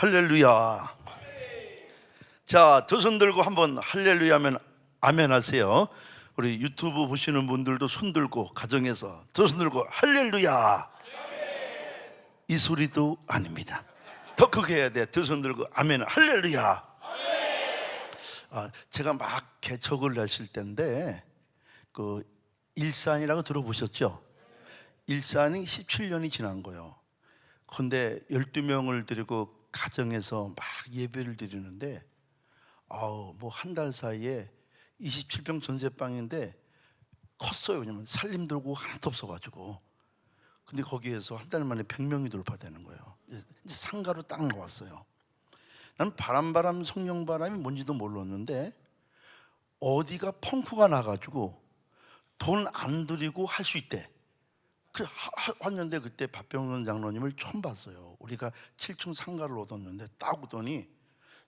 할렐루야. 자, 두 손 들고 한번 할렐루야 하면 아멘 하세요. 우리 유튜브 보시는 분들도 손 들고 가정에서 두 손 들고 할렐루야. 이 소리도 아닙니다. 더 크게 해야 돼. 두 손 들고 아멘 할렐루야. 제가 막 개척을 하실 때인데 그 일산이라고 들어보셨죠? 일산이 17년이 지난 거예요. 근데 12명을 데리고 가정에서 막 예배를 드리는데 뭐 한 달 사이에 27평 전세방인데 컸어요. 왜냐면 살림 들고 하나도 없어가지고. 근데 거기에서 한 달 만에 100명이 돌파되는 거예요. 이제 상가로 딱 나왔어요. 나는 바람 성령바람이 뭔지도 몰랐는데 어디가 펑크가 나가지고 돈 안 들이고 할 수 있대. 그래 왔는데 그때 박병선 장로님을 처음 봤어요. 우리가 7층 상가를 얻었는데 딱 오더니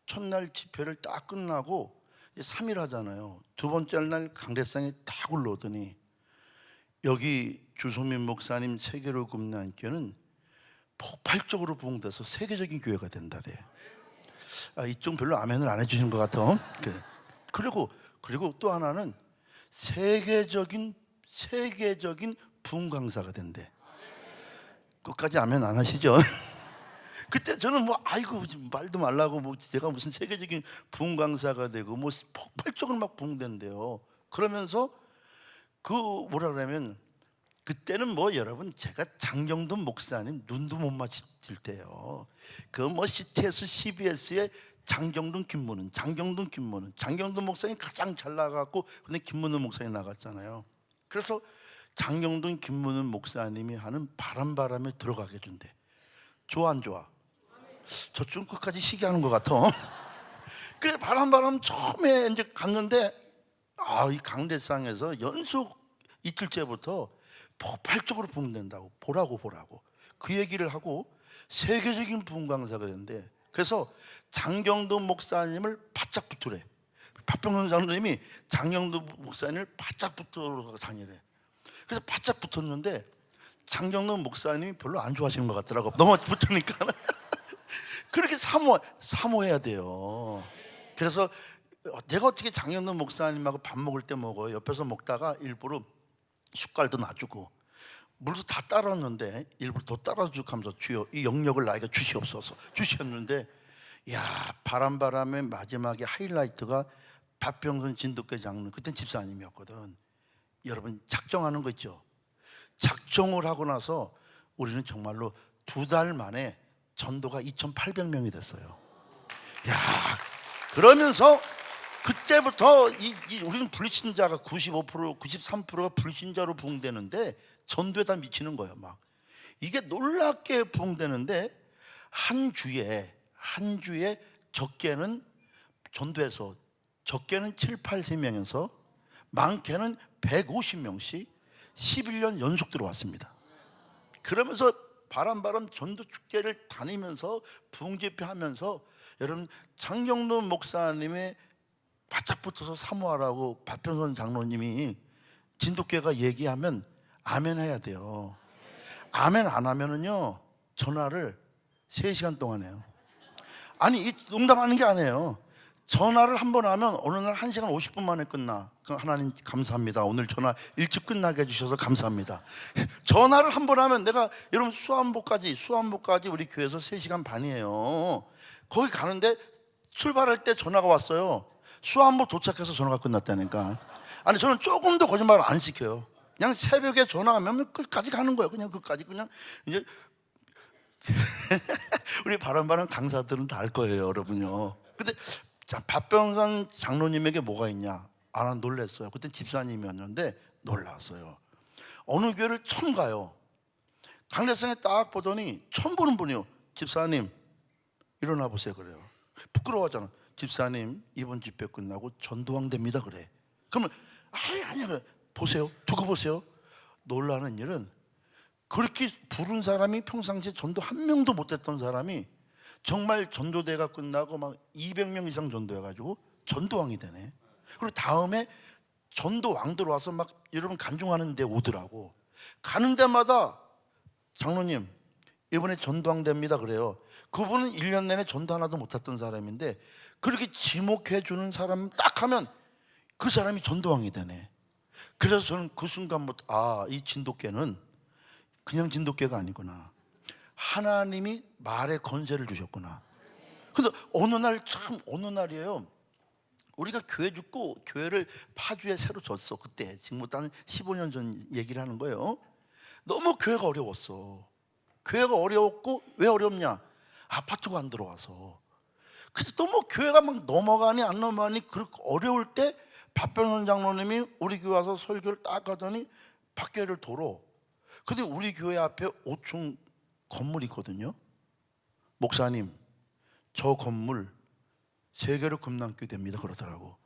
첫날 집회를 딱 끝나고 이제 3일 하잖아요. 두 번째 날 강대상에 딱 올라오더니 여기 주소민 목사님 세계로 굽는 교회는 폭발적으로 부흥돼서 세계적인 교회가 된다래. 이쪽 별로 아멘을 안 해주시는 것 같아. 그리고 또 하나는 세계적인 부흥 강사가 된대. 끝까지 아멘 안 하시죠? 그때 저는 아이고 말도 말라고 제가 무슨 세계적인 부흥 강사가 되고 폭발적으로 막 부흥된대요. 그러면서 뭐라 그러면 그때는 여러분 제가 장경돈 목사님 눈도 못 맞힐 때요. CTS, CBS의 장경돈 목사님 가장 잘 나갔고 근데 김문은 목사님 나갔잖아요. 그래서 장경돈 김문은 목사님이 하는 바람에 들어가게 준대. 좋아 안 좋아? 저쪽 끝까지 시기하는 것 같아. 그래서 바람 처음에 이제 갔는데 이 강대상에서 연속 이틀째부터 폭발적으로 부흥된다고 보라고 그 얘기를 하고 세계적인 부흥 강사가 된대. 그래서 장경돈 목사님을 바짝 붙으래. 박병선 장로님이 장경돈 목사님을 바짝 붙들어 다니래. 그래서 바짝 붙었는데 장경돈 목사님이 별로 안 좋아하시는 것 같더라고. 너무 붙으니까. 그렇게 사모해야 돼요. 그래서 내가 어떻게 장경돈 목사님하고 밥 먹을 때 먹어요. 옆에서 먹다가 일부러 숟갈도 놔주고 물도 다 따랐는데 일부러 더 따라주고 하면서 주여 이 영역을 나에게 주시옵소서 주셨는데 바람의 마지막에 하이라이트가 박병선 진돗개 장로, 그땐 집사님이었거든. 여러분 작정하는 거 있죠? 작정을 하고 나서 우리는 정말로 2달 만에 전도가 2,800명이 됐어요. 그러면서 그때부터 우리는 불신자가 95%, 93%가 불신자로 부흥되는데 전도에 다 미치는 거예요. 이게 놀랍게 부흥되는데 한 주에 적게는 전도에서 적게는 7, 8세명에서 많게는 150명씩 11년 연속 들어왔습니다. 그러면서 바람 전도 축제를 다니면서 부흥 집회하면서 여러분 장경돈 목사님의 바짝 붙어서 사모하라고 박병선 장로님이 진돗개가 얘기하면 아멘 해야 돼요. 아멘 안 하면은요 전화를 3시간 동안 해요. 아니 농담하는 게 아니에요. 전화를 한 번 하면 어느 날 1시간 50분 만에 끝나. 하나님 감사합니다. 오늘 전화 일찍 끝나게 해주셔서 감사합니다. 전화를 한 번 하면 내가 여러분 수안보까지 우리 교회에서 3시간 반이에요. 거기 가는데 출발할 때 전화가 왔어요. 수안보 도착해서 전화가 끝났다니까. 아니 저는 조금도 거짓말을 안 시켜요. 그냥 새벽에 전화하면 끝까지 가는 거예요. 끝까지 이제 우리 바람 강사들은 다 알 거예요, 여러분요. 근데 박병선 장로님에게 뭐가 있냐? 난 놀랐어요. 그때 집사님이었는데 놀랐어요. 어느 교회를 처음 가요. 강대상에 딱 보더니 처음 보는 분이요. 집사님 일어나 보세요 그래요. 부끄러워하잖아. 집사님 이번 집회 끝나고 전도왕 됩니다 그래. 그러면 아니야 그래. 보세요. 두고 보세요. 놀라는 일은 그렇게 부른 사람이 평상시에 전도 한 명도 못했던 사람이 정말 전도대가 끝나고 200명 이상 전도해가지고 전도왕이 되네. 그리고 다음에 전도왕들 와서 여러분 간증하는 데 오더라고. 가는 데마다 장로님 이번에 전도왕됩니다 그래요. 그분은 1년 내내 전도 하나도 못했던 사람인데 그렇게 지목해 주는 사람 딱 하면 그 사람이 전도왕이 되네. 그래서 저는 그 순간부터 이 진돗개는 그냥 진돗개가 아니구나. 하나님이 말에 건세를 주셨구나. 근데 어느 날이에요. 우리가 교회 죽고 교회를 파주에 새로 졌어. 그때 지금부터 한 15년 전 얘기를 하는 거예요. 너무 교회가 어려웠어. 교회가 어려웠고 왜 어렵냐? 아파트가 안 들어와서. 그래서 너무 교회가 막 넘어가니 안 넘어가니 그렇게 어려울 때 박병선 장로님이 우리 교회 와서 설교를 딱 하더니 밖에를 돌어. 근데 우리 교회 앞에 5층 건물이 있거든요. 목사님, 저 건물 세계로 금남교 됩니다 그러더라고.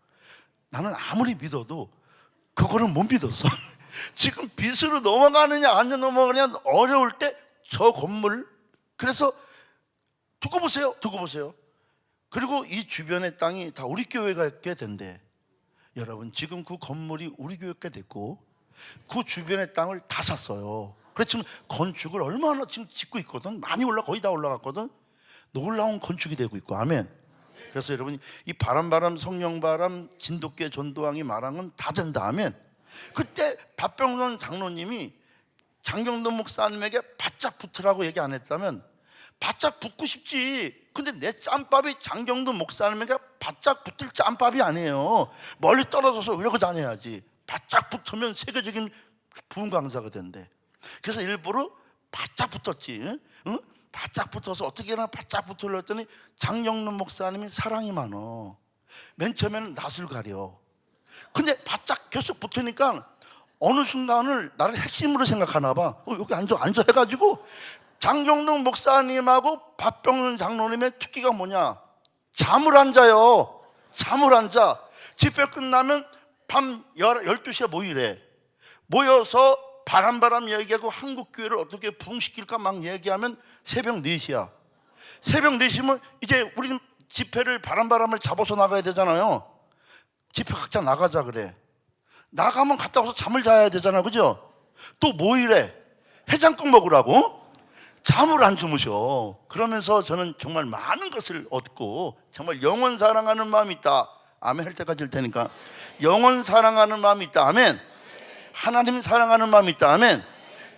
나는 아무리 믿어도 그거는 못 믿었어. 지금 빚으로 넘어가느냐 안 넘어가느냐 어려울 때 저 건물, 그래서 두고 보세요. 그리고 이 주변의 땅이 다 우리 교회가 있게 된대. 여러분, 지금 그 건물이 우리 교회가 됐고 그 주변의 땅을 다 샀어요. 그래서 지금 건축을 얼마나 지금 짓고 있거든. 많이 거의 다 올라갔거든. 놀라운 건축이 되고 있고. 아멘. 그래서 여러분, 이 바람 성령바람 진돗개 전도왕이 말한 건 다 된다. 아멘. 그때 박병선 장로님이 장경돈 목사님에게 바짝 붙으라고 얘기 안 했다면 바짝 붙고 싶지. 근데 내 짬밥이 장경돈 목사님에게 바짝 붙을 짬밥이 아니에요. 멀리 떨어져서 이러고 다녀야지. 바짝 붙으면 세계적인 부흥 강사가 된대. 그래서 일부러 바짝 붙었지. 응? 바짝 붙어서 어떻게나 바짝 붙으려 했더니 장경돈 목사님이 사랑이 많어. 맨 처음에는 낯을 가려. 근데 바짝 계속 붙으니까 어느 순간을 나를 핵심으로 생각하나 봐. 여기 앉아 해가지고 장경동 목사님하고 박병선 장로님의 특기가 뭐냐? 잠을 안 자요. 잠을 안 자. 집회 끝나면 밤 12시에 모이래. 모여서 바람 얘기하고 한국교회를 어떻게 부흥시킬까 막 얘기하면 새벽 4시야. 새벽 4시면 이제 우리는 집회를 바람을 잡아서 나가야 되잖아요. 집회 각자 나가자 그래. 나가면 갔다 와서 잠을 자야 되잖아, 그죠? 또 모이래. 해장국 먹으라고 잠을 안 주무셔. 그러면서 저는 정말 많은 것을 얻고 정말 영원 사랑하는 마음이 있다. 아멘 할 때까지 할 테니까. 영원 사랑하는 마음이 있다. 아멘. 하나님 사랑하는 마음이 있다. 아멘.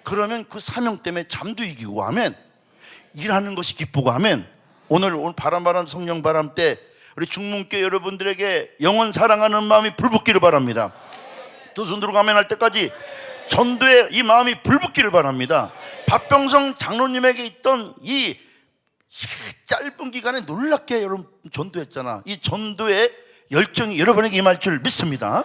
그러면 그 사명 때문에 잠도 이기고. 아멘. 일하는 것이 기쁘고. 아멘. 오늘 바람 성령 때 우리 중문교 여러분들에게 영원 사랑하는 마음이 불붙기를 바랍니다. 두 손 들고 아멘 할 때까지 전도에 이 마음이 불붙기를 바랍니다. 박병성 장로님에게 있던 이 짧은 기간에 놀랍게 여러분 전도했잖아. 이 전도의 열정이 여러분에게 임할 줄 믿습니다.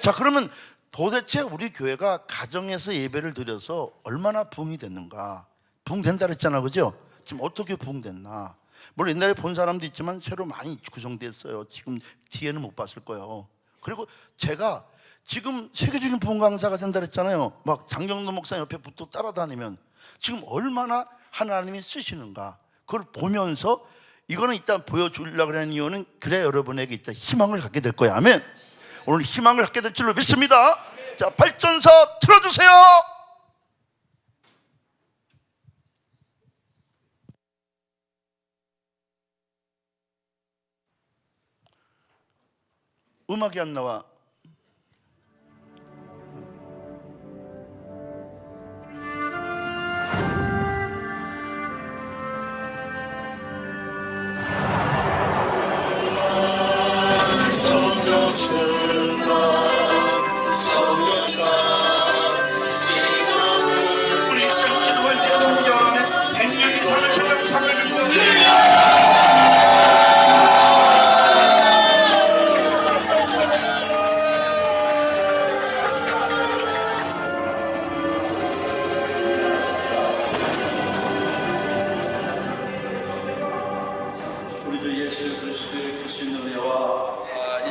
자, 그러면 도대체 우리 교회가 가정에서 예배를 드려서 얼마나 부흥이 됐는가? 부흥된다 그랬잖아, 그죠? 지금 어떻게 부흥됐나? 물론 옛날에 본 사람도 있지만 새로 많이 구성됐어요. 지금 뒤에는 못 봤을 거예요. 그리고 제가 지금 세계적인 부흥 강사가 된다 그랬잖아요. 막 장경돈 목사 옆에 붙어 따라다니면 지금 얼마나 하나님이 쓰시는가 그걸 보면서 이거는 일단 보여주려고 하는 이유는 그래 여러분에게 일단 희망을 갖게 될 거예요. 아멘. 오늘 희망을 갖게 될 줄로 믿습니다. 자, 발전서 틀어주세요. 음악이 안 나와.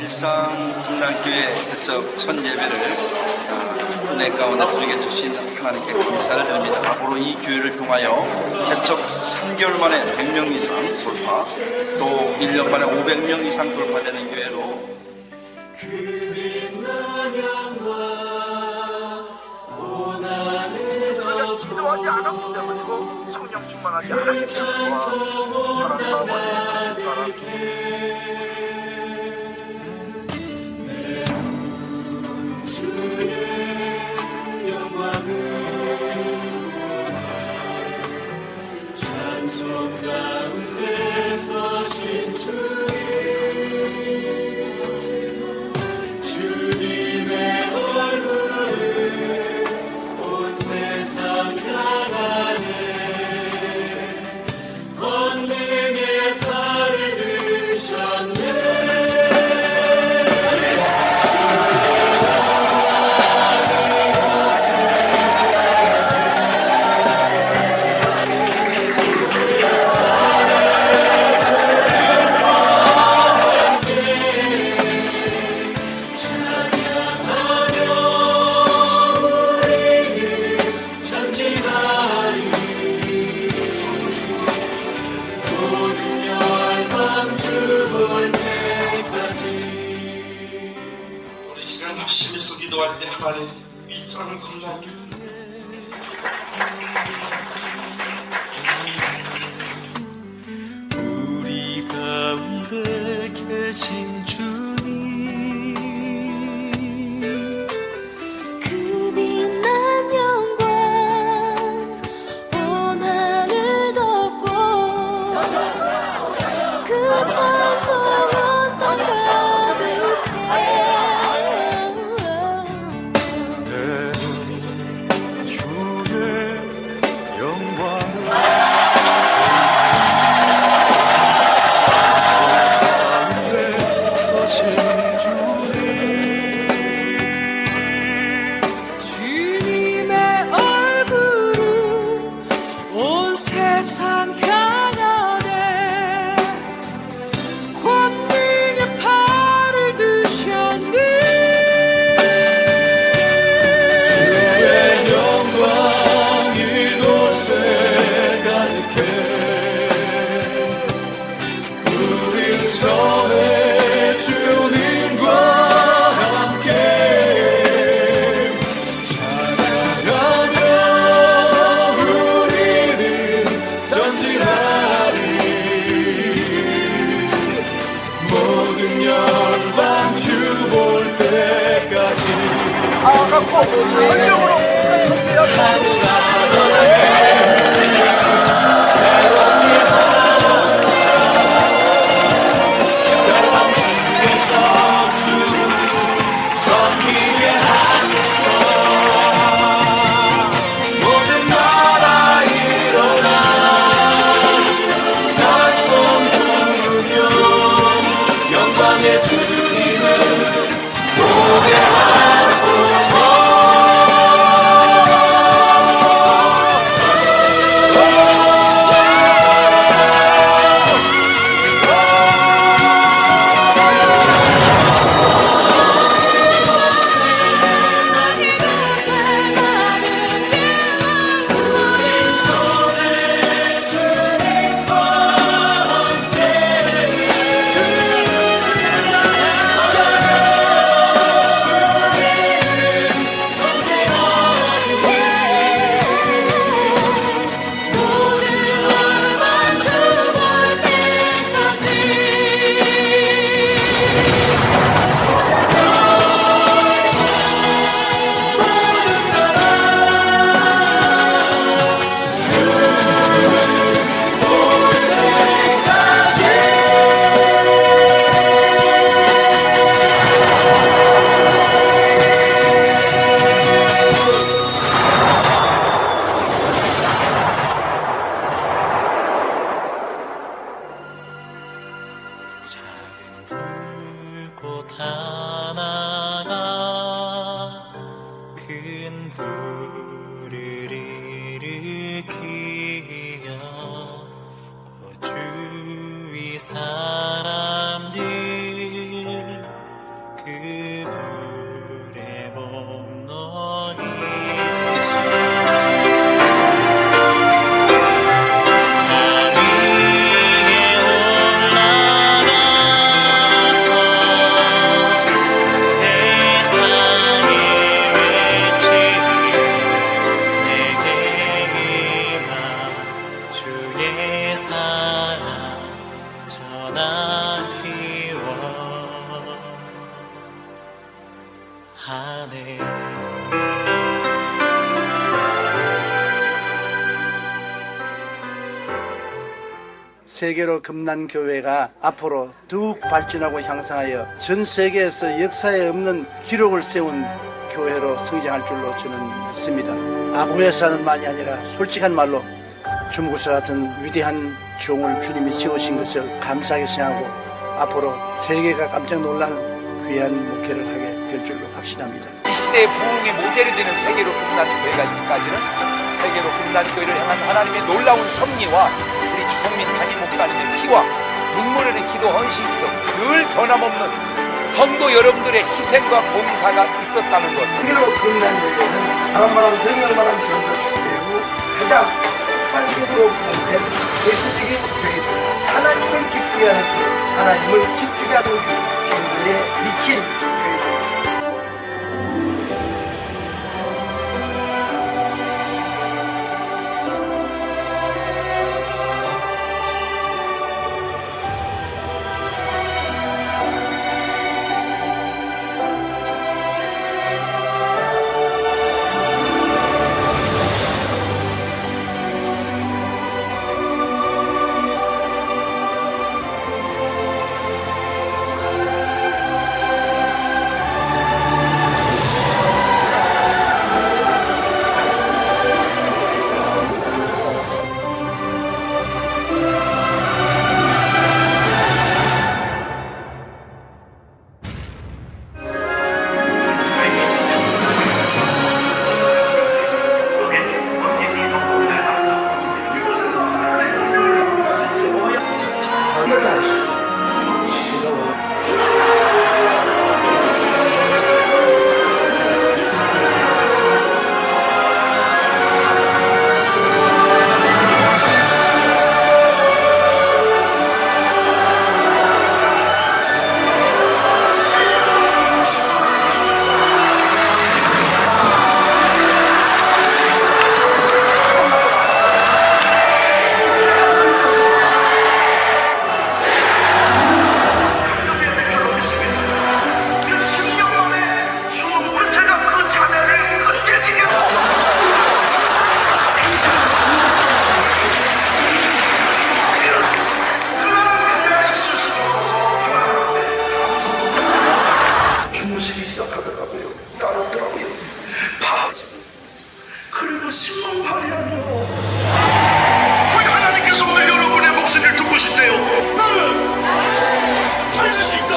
일상금남교회 개척 첫 예배를 은혜 가운데 드리게 주신 하나님께 감사를 드립니다. 앞으로 이 교회를 통하여 개척 3개월 만에 100명 이상 돌파, 또 1년 만에 500명 이상 돌파되는 교회로 기도하지 않았기 때문이고 성령 충만한 영원하게 하나님과 살아나와 사람 열심히서 기도할 때 하나님 이 사람을 건져주옵소서. 우리 가운데 계신 주님 그 빛난 영광 온 하늘 덮고 그 찬송은 땅 가득해 불꽃 하나가 큰 불을 일으키며 주위 사람들 그 불에 몸놓이 세계로 금난 교회가 앞으로 더욱 발전하고 향상하여 전 세계에서 역사에 없는 기록을 세운 교회로 성장할 줄로 저는 믿습니다. 아부에서는만이 아니라 솔직한 말로 주무구사 같은 위대한 종을 주님이 세우신 것을 감사하게 생각하고 앞으로 세계가 깜짝 놀랄 귀한 목회를 하게 될 줄로 확신합니다. 이 시대의 부흥의 모델이 되는 세계로 금난 교회가 있기까지는 세계로 금난 교회를 향한 하나님의 놀라운 섭리와 우리 주성민 담임 목사님의 피와 눈물 흘린 기도 헌신 속 늘 변함없는 성도 여러분들의 희생과 봉사가 있었다는 것. 세계로 금난 교회는 바람바람 성령바람 전도 축제이고 가장 활기로 부흥된 예수적인 교회입니다. 하나님을 기쁘게 하는 교회, 하나님을 집중하게 하는 교회, 교회에 미친 교회입니다. 주무시기 시작하더라고요. 따르더라고요. 그리고 신문팔이라뇨. 우리 하나님께서 오늘 여러분의 목소리를 듣고 싶대요. 나는 살릴 수 있다.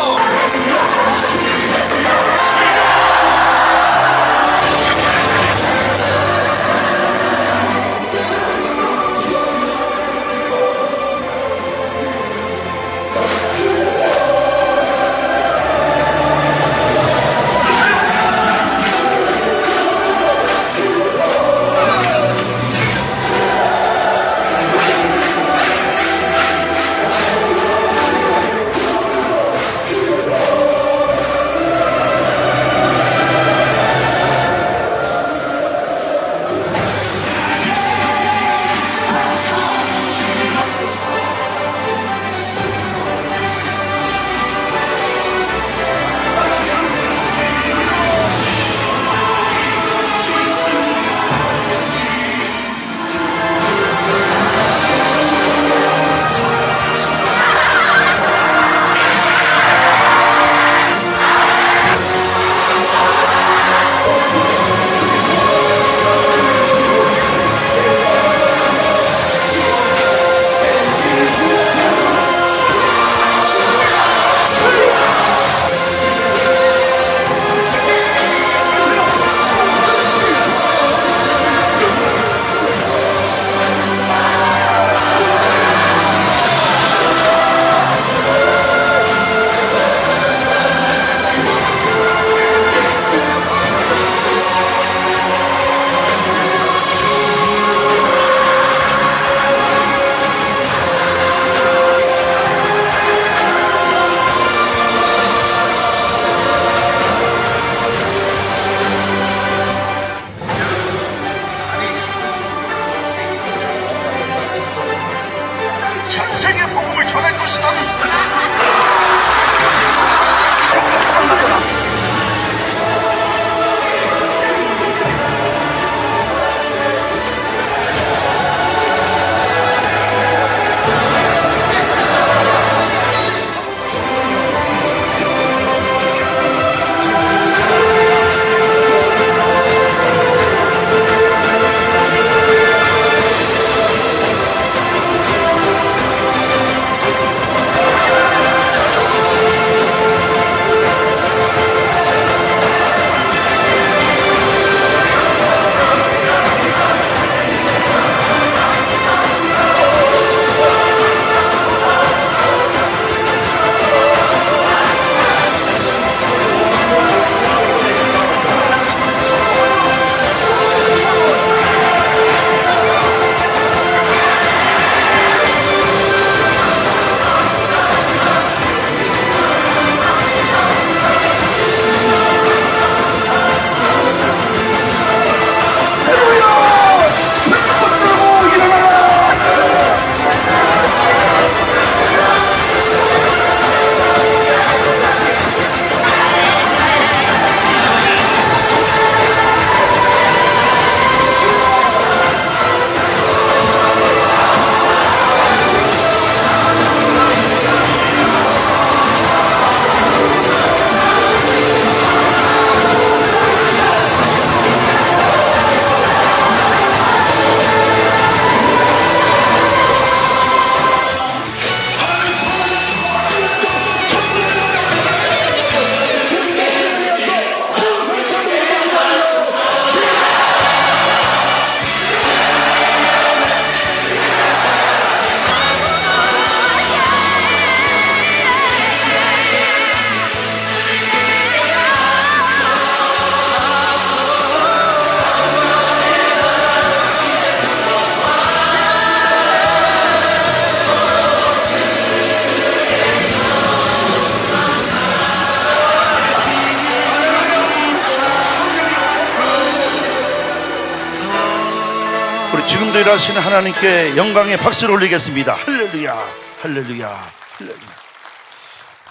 우리 지금도 일하시는 하나님께 영광의 박수를 올리겠습니다. 할렐루야, 할렐루야, 할렐루야.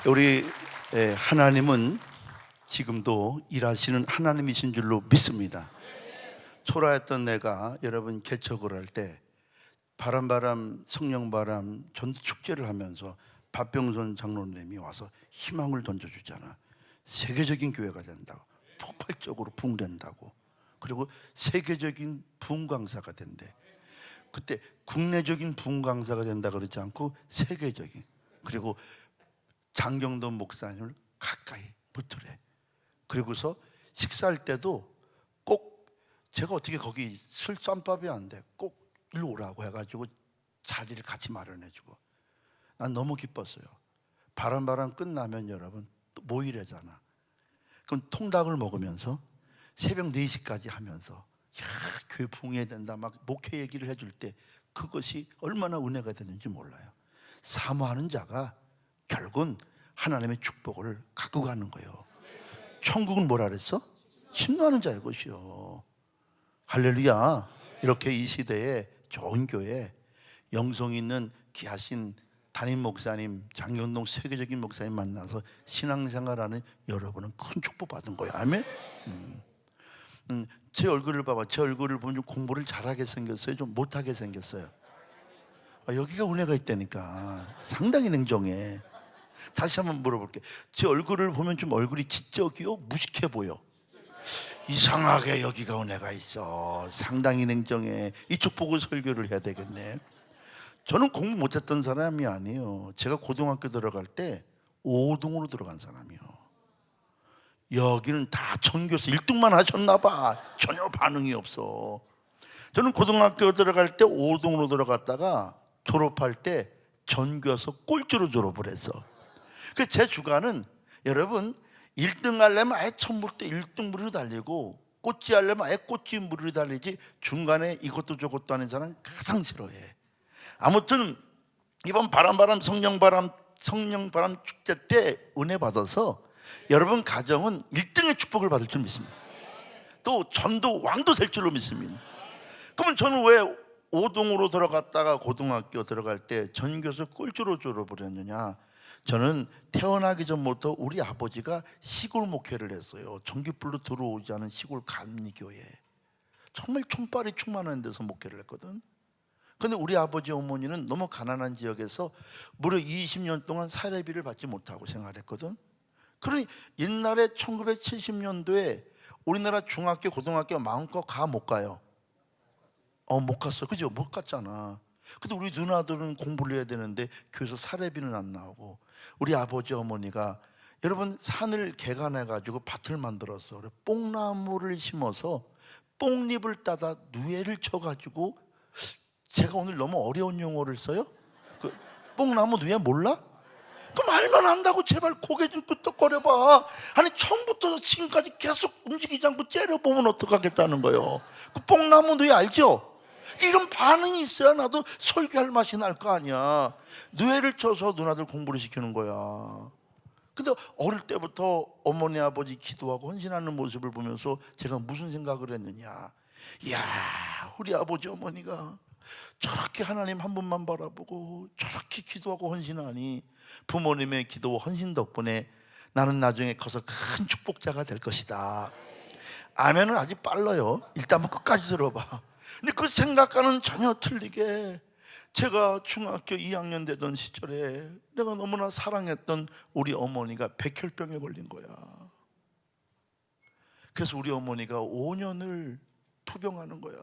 우리 하나님은 지금도 일하시는 하나님이신 줄로 믿습니다. 초라했던 내가 여러분 개척을 할 때 바람 성령바람 전축제를 하면서 박병선 장로님이 와서 희망을 던져주잖아. 세계적인 교회가 된다고, 폭발적으로 부흥된다고, 그리고 세계적인 부흥 강사가 된대. 그때 국내적인 부흥 강사가 된다 그러지 않고 세계적인. 그리고 장경돈 목사님을 가까이 붙으래. 그리고서 식사할 때도 꼭 제가 어떻게 거기 술 쌈밥이 안 돼. 꼭 일로 오라고 해가지고 자리를 같이 마련해주고. 난 너무 기뻤어요. 바람 끝나면 여러분 또 모이래잖아. 그럼 통닭을 먹으면서 새벽 4시까지 하면서 야, 교회 부흥해야 된다 막 목회 얘기를 해줄 때 그것이 얼마나 은혜가 되는지 몰라요. 사모하는 자가 결국은 하나님의 축복을 갖고 가는 거예요. 천국은 뭐라 그랬어? 침노하는 자의 것이요. 할렐루야. 이렇게 이 시대에 좋은 교회, 영성 있는 귀하신 담임 목사님, 장경동 세계적인 목사님 만나서 신앙생활하는 여러분은 큰 축복 받은 거예요. 아멘. 제 얼굴을 봐봐. 제 얼굴을 보면 좀 공부를 잘하게 생겼어요? 좀 못하게 생겼어요? 여기가 은혜가 있다니까. 상당히 냉정해. 다시 한번 물어볼게. 제 얼굴을 보면 좀 얼굴이 지적이요? 무식해 보여? 이상하게 여기가 은혜가 있어. 상당히 냉정해. 이쪽 보고 설교를 해야 되겠네. 저는 공부 못했던 사람이 아니에요. 제가 고등학교 들어갈 때 5동으로 들어간 사람이요. 여기는 다 전교에서 1등만 하셨나 봐. 전혀 반응이 없어. 저는 고등학교 들어갈 때 5동으로 들어갔다가 졸업할 때 전교에서 꼴찌로 졸업을 했어. 그 제 주관은 여러분 1등 하려면 아예 처음부터 1등 무리로 달리고 꼴찌 하려면 아예 꼴찌 무리로 달리지 중간에 이것도 저것도 하는 사람 가장 싫어해. 아무튼 이번 성령바람 축제 때 은혜 받아서 여러분 가정은 1등의 축복을 받을 줄 믿습니다. 또 전도 왕도 될 줄로 믿습니다. 그러면 저는 왜 5동으로 들어갔다가 고등학교 들어갈 때 전교에서 꼴찌로 졸업을 했느냐? 저는 태어나기 전부터 우리 아버지가 시골 목회를 했어요. 전기불로 들어오지 않은 시골 감리교회. 정말 촌발이 충만한 데서 목회를 했거든. 근데 우리 아버지 어머니는 너무 가난한 지역에서 무려 20년 동안 사례비를 받지 못하고 생활했거든. 그러니 옛날에 1970년도에 우리나라 중학교 고등학교 마음껏 못 가요. 못 갔어. 그죠? 못 갔잖아. 근데 우리 누나들은 공부를 해야 되는데 교회에서 사례비는 안 나오고, 우리 아버지 어머니가 여러분 산을 개간해 가지고 밭을 만들었어. 그래 뽕나무를 심어서 뽕잎을 따다 누에를 쳐 가지고, 제가 오늘 너무 어려운 용어를 써요? 그 뽕나무 누에 몰라? 그럼 알면 안다고 제발 고개 좀 끄덕거려봐. 아니 처음부터 지금까지 계속 움직이지 않고 째려보면 어떡하겠다는 거예요. 그 뽕나무 누에 알죠? 이런 반응이 있어야 나도 설교할 맛이 날 거 아니야. 누에를 쳐서 누나들 공부를 시키는 거야. 근데 어릴 때부터 어머니 아버지 기도하고 헌신하는 모습을 보면서 제가 무슨 생각을 했느냐. 이야, 우리 아버지 어머니가 저렇게 하나님 한 분만 바라보고 저렇게 기도하고 헌신하니 부모님의 기도와 헌신 덕분에 나는 나중에 커서 큰 축복자가 될 것이다. 아멘은 아직 빨라요. 일단 한번 끝까지 들어봐. 근데 그 생각과는 전혀 틀리게 제가 중학교 2학년 되던 시절에 내가 너무나 사랑했던 우리 어머니가 백혈병에 걸린 거야. 그래서 우리 어머니가 5년을 투병하는 거야.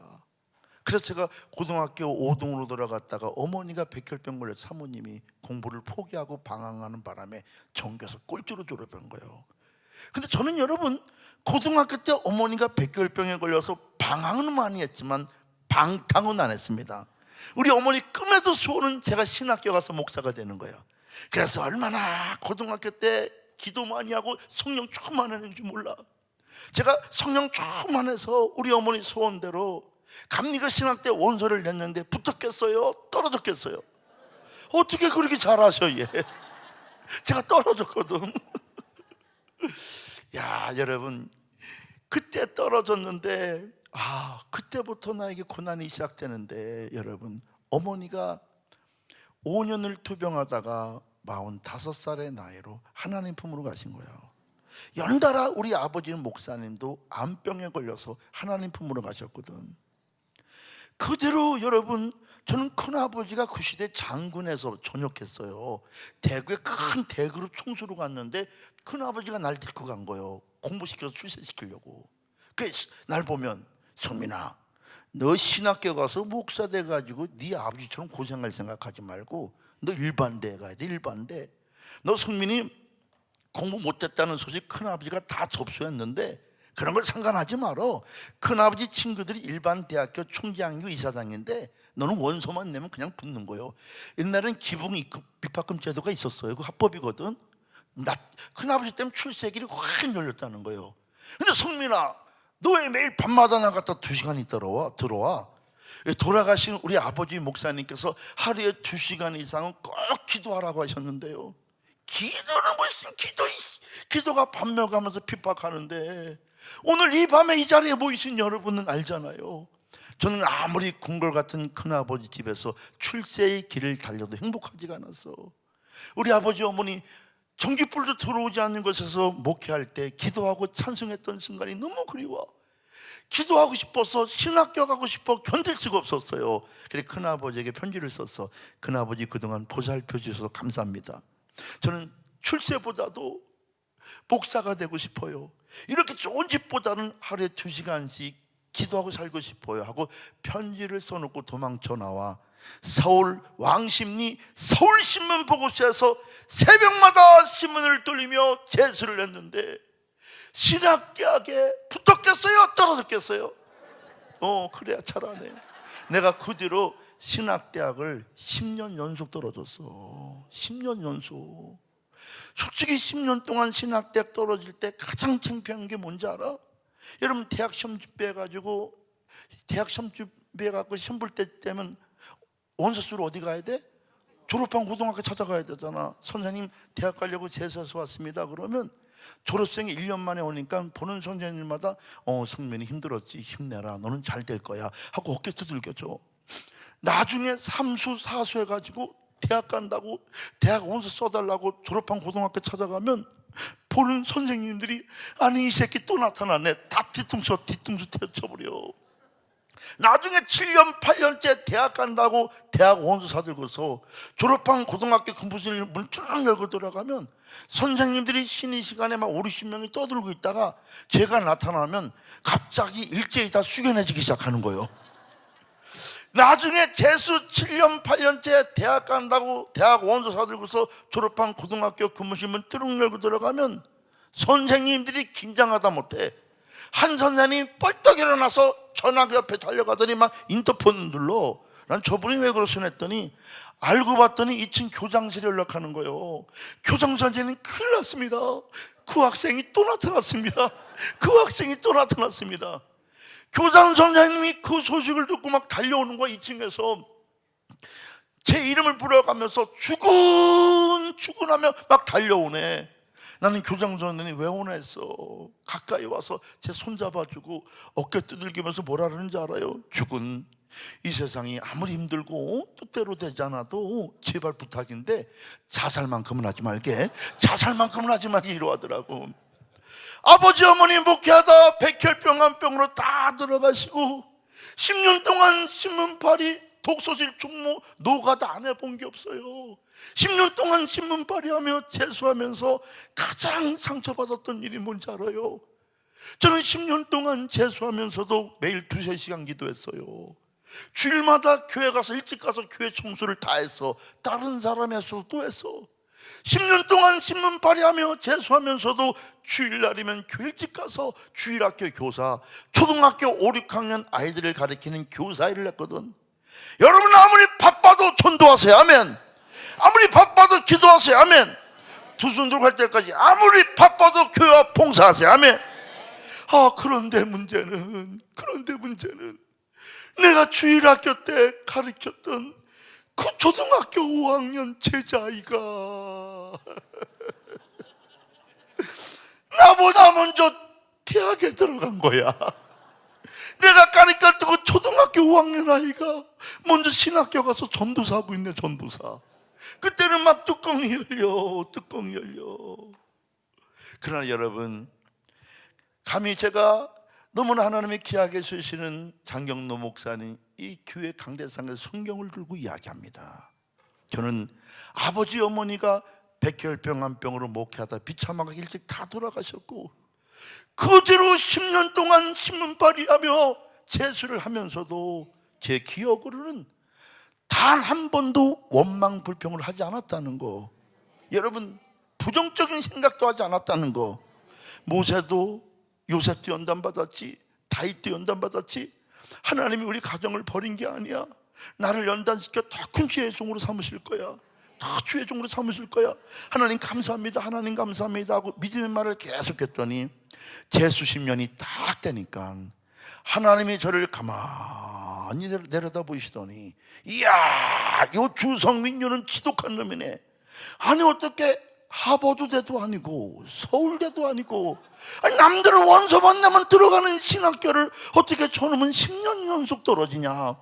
그래서 제가 고등학교 5동으로 들어갔다가 어머니가 백혈병 걸려서 사모님이 공부를 포기하고 방황하는 바람에 전교에서 꼴찌로 졸업한 거예요. 근데 저는 여러분 고등학교 때 어머니가 백혈병에 걸려서 방황은 많이 했지만 방탕은 안 했습니다. 우리 어머니 꿈에도 소원은 제가 신학교 가서 목사가 되는 거예요. 그래서 얼마나 고등학교 때 기도 많이 하고 성령 충만했는지 몰라. 제가 성령 충만해서 우리 어머니 소원대로 감리교 신학대 원서를 냈는데 붙었겠어요? 떨어졌겠어요? 어떻게 그렇게 잘하셔 얘? 제가 떨어졌거든. 야 여러분, 그때 떨어졌는데 그때부터 나에게 고난이 시작되는데, 여러분, 어머니가 5년을 투병하다가 45살의 나이로 하나님 품으로 가신 거예요. 연달아 우리 아버지 목사님도 암병에 걸려서 하나님 품으로 가셨거든. 그대로 여러분, 저는 큰아버지가 그 시대 장군에서 전역했어요. 대구에 큰 대그룹 총수로 갔는데 큰아버지가 날 데리고 간 거예요. 공부시켜서 출세시키려고. 그래서 날 보면, 성민아, 너 신학교 가서 목사 돼가지고 네 아버지처럼 고생할 생각하지 말고 너 일반대에 가야 돼. 일반대. 너 성민이 공부 못했다는 소식 큰아버지가 다 접수했는데 그런 걸 상관하지 말어. 큰아버지 친구들이 일반 대학교 총장이고 이사장인데 너는 원서만 내면 그냥 붙는 거예요. 옛날엔 기붕 입학금 제도가 있었어요. 그 합법이거든. 큰아버지 때문에 출세길이 확 열렸다는 거예요. 근데 성민아, 너 왜 매일 밤마다 나갔다 2시간이 들어와? 돌아가신 우리 아버지 목사님께서 하루에 2시간 이상은 꼭 기도하라고 하셨는데요. 기도는 무슨 기도가 밤며가면서 핍박하는데, 오늘 이 밤에 이 자리에 모이신 여러분은 알잖아요. 저는 아무리 궁궐 같은 큰아버지 집에서 출세의 길을 달려도 행복하지가 않았어. 우리 아버지 어머니 전기불도 들어오지 않는 곳에서 목회할 때 기도하고 찬송했던 순간이 너무 그리워. 기도하고 싶어서 신학교 가고 싶어 견딜 수가 없었어요. 그래서 큰아버지에게 편지를 썼어. 큰아버지 그동안 보살펴 주셔서 감사합니다. 저는 출세보다도 목사가 되고 싶어요. 이렇게 좋은 집보다는 하루에 2시간씩 기도하고 살고 싶어요 하고 편지를 써놓고 도망쳐 나와 서울 왕십리 서울신문 보고서에서 새벽마다 신문을 돌리며 재수를 했는데, 신학대학에 붙었겠어요? 떨어졌겠어요? 그래야 잘하네. 내가 그 뒤로 신학대학을 10년 연속 떨어졌어. 10년 연속. 솔직히 10년 동안 신학대학 떨어질 때 가장 창피한 게 뭔지 알아? 여러분, 대학 시험 준비해가지고 시험 볼 때 되면 원서수로 어디 가야 돼? 졸업한 고등학교 찾아가야 되잖아. 선생님, 대학 가려고 재수해서 왔습니다. 그러면 졸업생이 1년 만에 오니까 보는 선생님마다 성민이 힘들었지, 힘내라, 너는 잘 될 거야 하고 어깨 두들겨줘. 나중에 3수 4수 해가지고 대학 간다고 대학 원서 써달라고 졸업한 고등학교 찾아가면 보는 선생님들이, 아니 이 새끼 또 나타났네, 다 뒤통수 태워쳐버려. 나중에 7년 8년째 대학 간다고 대학 원서 사들고서 졸업한 고등학교 금부실 문 쭉 열고 들어가면 선생님들이 쉬는 시간에 막 5, 60명이 떠들고 있다가 제가 나타나면 갑자기 일제히 다 숙연해지기 시작하는 거예요. 나중에 재수 7년 8년째 대학 간다고 대학 원서 사들고서 졸업한 고등학교 근무실 문 뚜룩 열고 들어가면 선생님들이 긴장하다 못해 한 선생님이 뻘떡 일어나서 전화기 옆에 달려가더니 막 인터폰 눌러. 난 저분이 왜 그러시나 했더니 알고 봤더니 2층 교장실에 연락하는 거예요. 교장 선생님 큰일 났습니다. 그 학생이 또 나타났습니다. 그 학생이 또 나타났습니다. 교장 선생님이 그 소식을 듣고 막 달려오는 거야. 2층에서 제 이름을 불러가면서 주근하며 막 달려오네. 나는 교장 선생님이 왜 오나 했어. 가까이 와서 제 손잡아주고 어깨 두들기면서 뭐라 그러는지 알아요? 주군, 이 세상이 아무리 힘들고 뜻대로 되지 않아도 제발 부탁인데 자살만큼은 하지 말게, 자살만큼은 하지 말게 이러하더라고. 아버지 어머니 목회하다 백혈병1병으로 다 들어가시고 10년 동안 신문팔이 독서실 총무 노가다 안 해본 게 없어요. 10년 동안 신문팔이 하며 재수하면서 가장 상처받았던 일이 뭔지 알아요? 저는 10년 동안 재수하면서도 매일 2-3시간 기도했어요. 주일마다 교회 가서 일찍 가서 교회 청소를 다 했어. 다른 사람이 했어도 또 했어. 10년 동안 신문팔이 하며 재수하면서도 주일날이면 교회 일찍 가서 주일학교 교사, 초등학교 5, 6학년 아이들을 가르치는 교사 일을 했거든. 여러분, 아무리 바빠도 전도하세요. 아멘. 아무리 바빠도 기도하세요. 아멘. 두 손 들고 할 때까지 아무리 바빠도 교회 앞 봉사하세요. 아멘. 그런데 문제는 내가 주일학교 때 가르쳤던 그 초등학교 5학년 제자아이가 나보다 먼저 대학에 들어간 거야. 내가 까니까 그 초등학교 5학년 아이가 먼저 신학교 가서 전도사하고 있네. 전도사. 그때는 막 뚜껑이 열려. 그러나 여러분, 감히 제가 너무나 하나님의 귀하게 쓰시는 장경로 목사님 이 교회 강대상에 성경을 들고 이야기합니다. 저는 아버지 어머니가 백혈병 한 병으로 목회하다 비참하게 일찍 다 돌아가셨고, 그대로 10년 동안 신문팔이하며 재수를 하면서도 제 기억으로는 단 한 번도 원망 불평을 하지 않았다는 거, 여러분 부정적인 생각도 하지 않았다는 거. 모세도 요셉도 연단받았지, 다윗도 연단받았지. 하나님이 우리 가정을 버린 게 아니야. 나를 연단시켜 더 큰 주의 종으로 삼으실 거야. 더 주의 종으로 삼으실 거야. 하나님 감사합니다, 하나님 감사합니다 하고 믿음의 말을 계속했더니 제 수십 년이 딱 되니까 하나님이 저를 가만히 내려다 보시더니, 이야, 요 주성민유는 지독한 놈이네. 아니 어떻게 하버드대도 아니고 서울대도 아니고, 아니 남들은 원서 만나면 들어가는 신학교를 어떻게 저놈은 10년 연속 떨어지냐.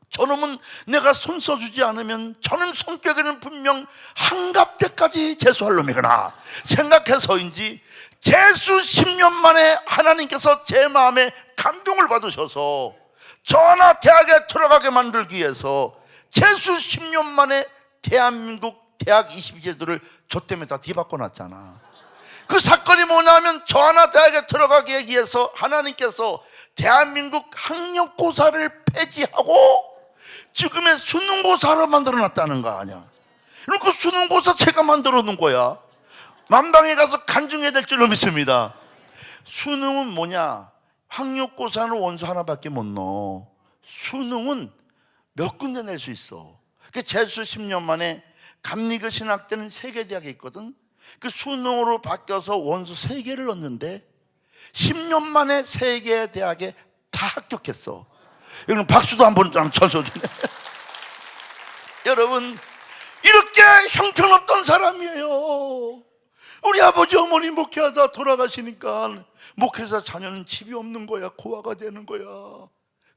저놈은 내가 손 써주지 않으면 저놈 성격에는 분명 한갑대까지 재수할 놈이구나 생각해서인지 재수 10년 만에 하나님께서 제 마음에 감동을 받으셔서 저나 대학에 들어가게 만들기 위해서 재수 10년 만에 대한민국 대학 22제도를 저 때문에 다 뒤바꿔 놨잖아. 그 사건이 뭐냐면 저 하나 대학에 들어가기 위해서 하나님께서 대한민국 학력고사를 폐지하고 지금의 수능고사로 만들어 놨다는 거 아니야. 그 수능고사 제가 만들어 놓은 거야. 만방에 가서 간증해야 될 줄로 믿습니다. 수능은 뭐냐? 학력고사는 원서 하나밖에 못 넣어. 수능은 몇 군데 낼 수 있어. 그 재수 10년 만에 감리교 신학대는 3개 대학에 있거든. 그 수능으로 바뀌어서 원서 3개를 넣었는데 10년 만에 3개 대학에 다 합격했어. 여러분 박수도 한번 쳐주네. 여러분 이렇게 형편없던 사람이에요. 우리 아버지 어머니 목회하다 돌아가시니까 목회자 자녀는 집이 없는 거야. 고아가 되는 거야.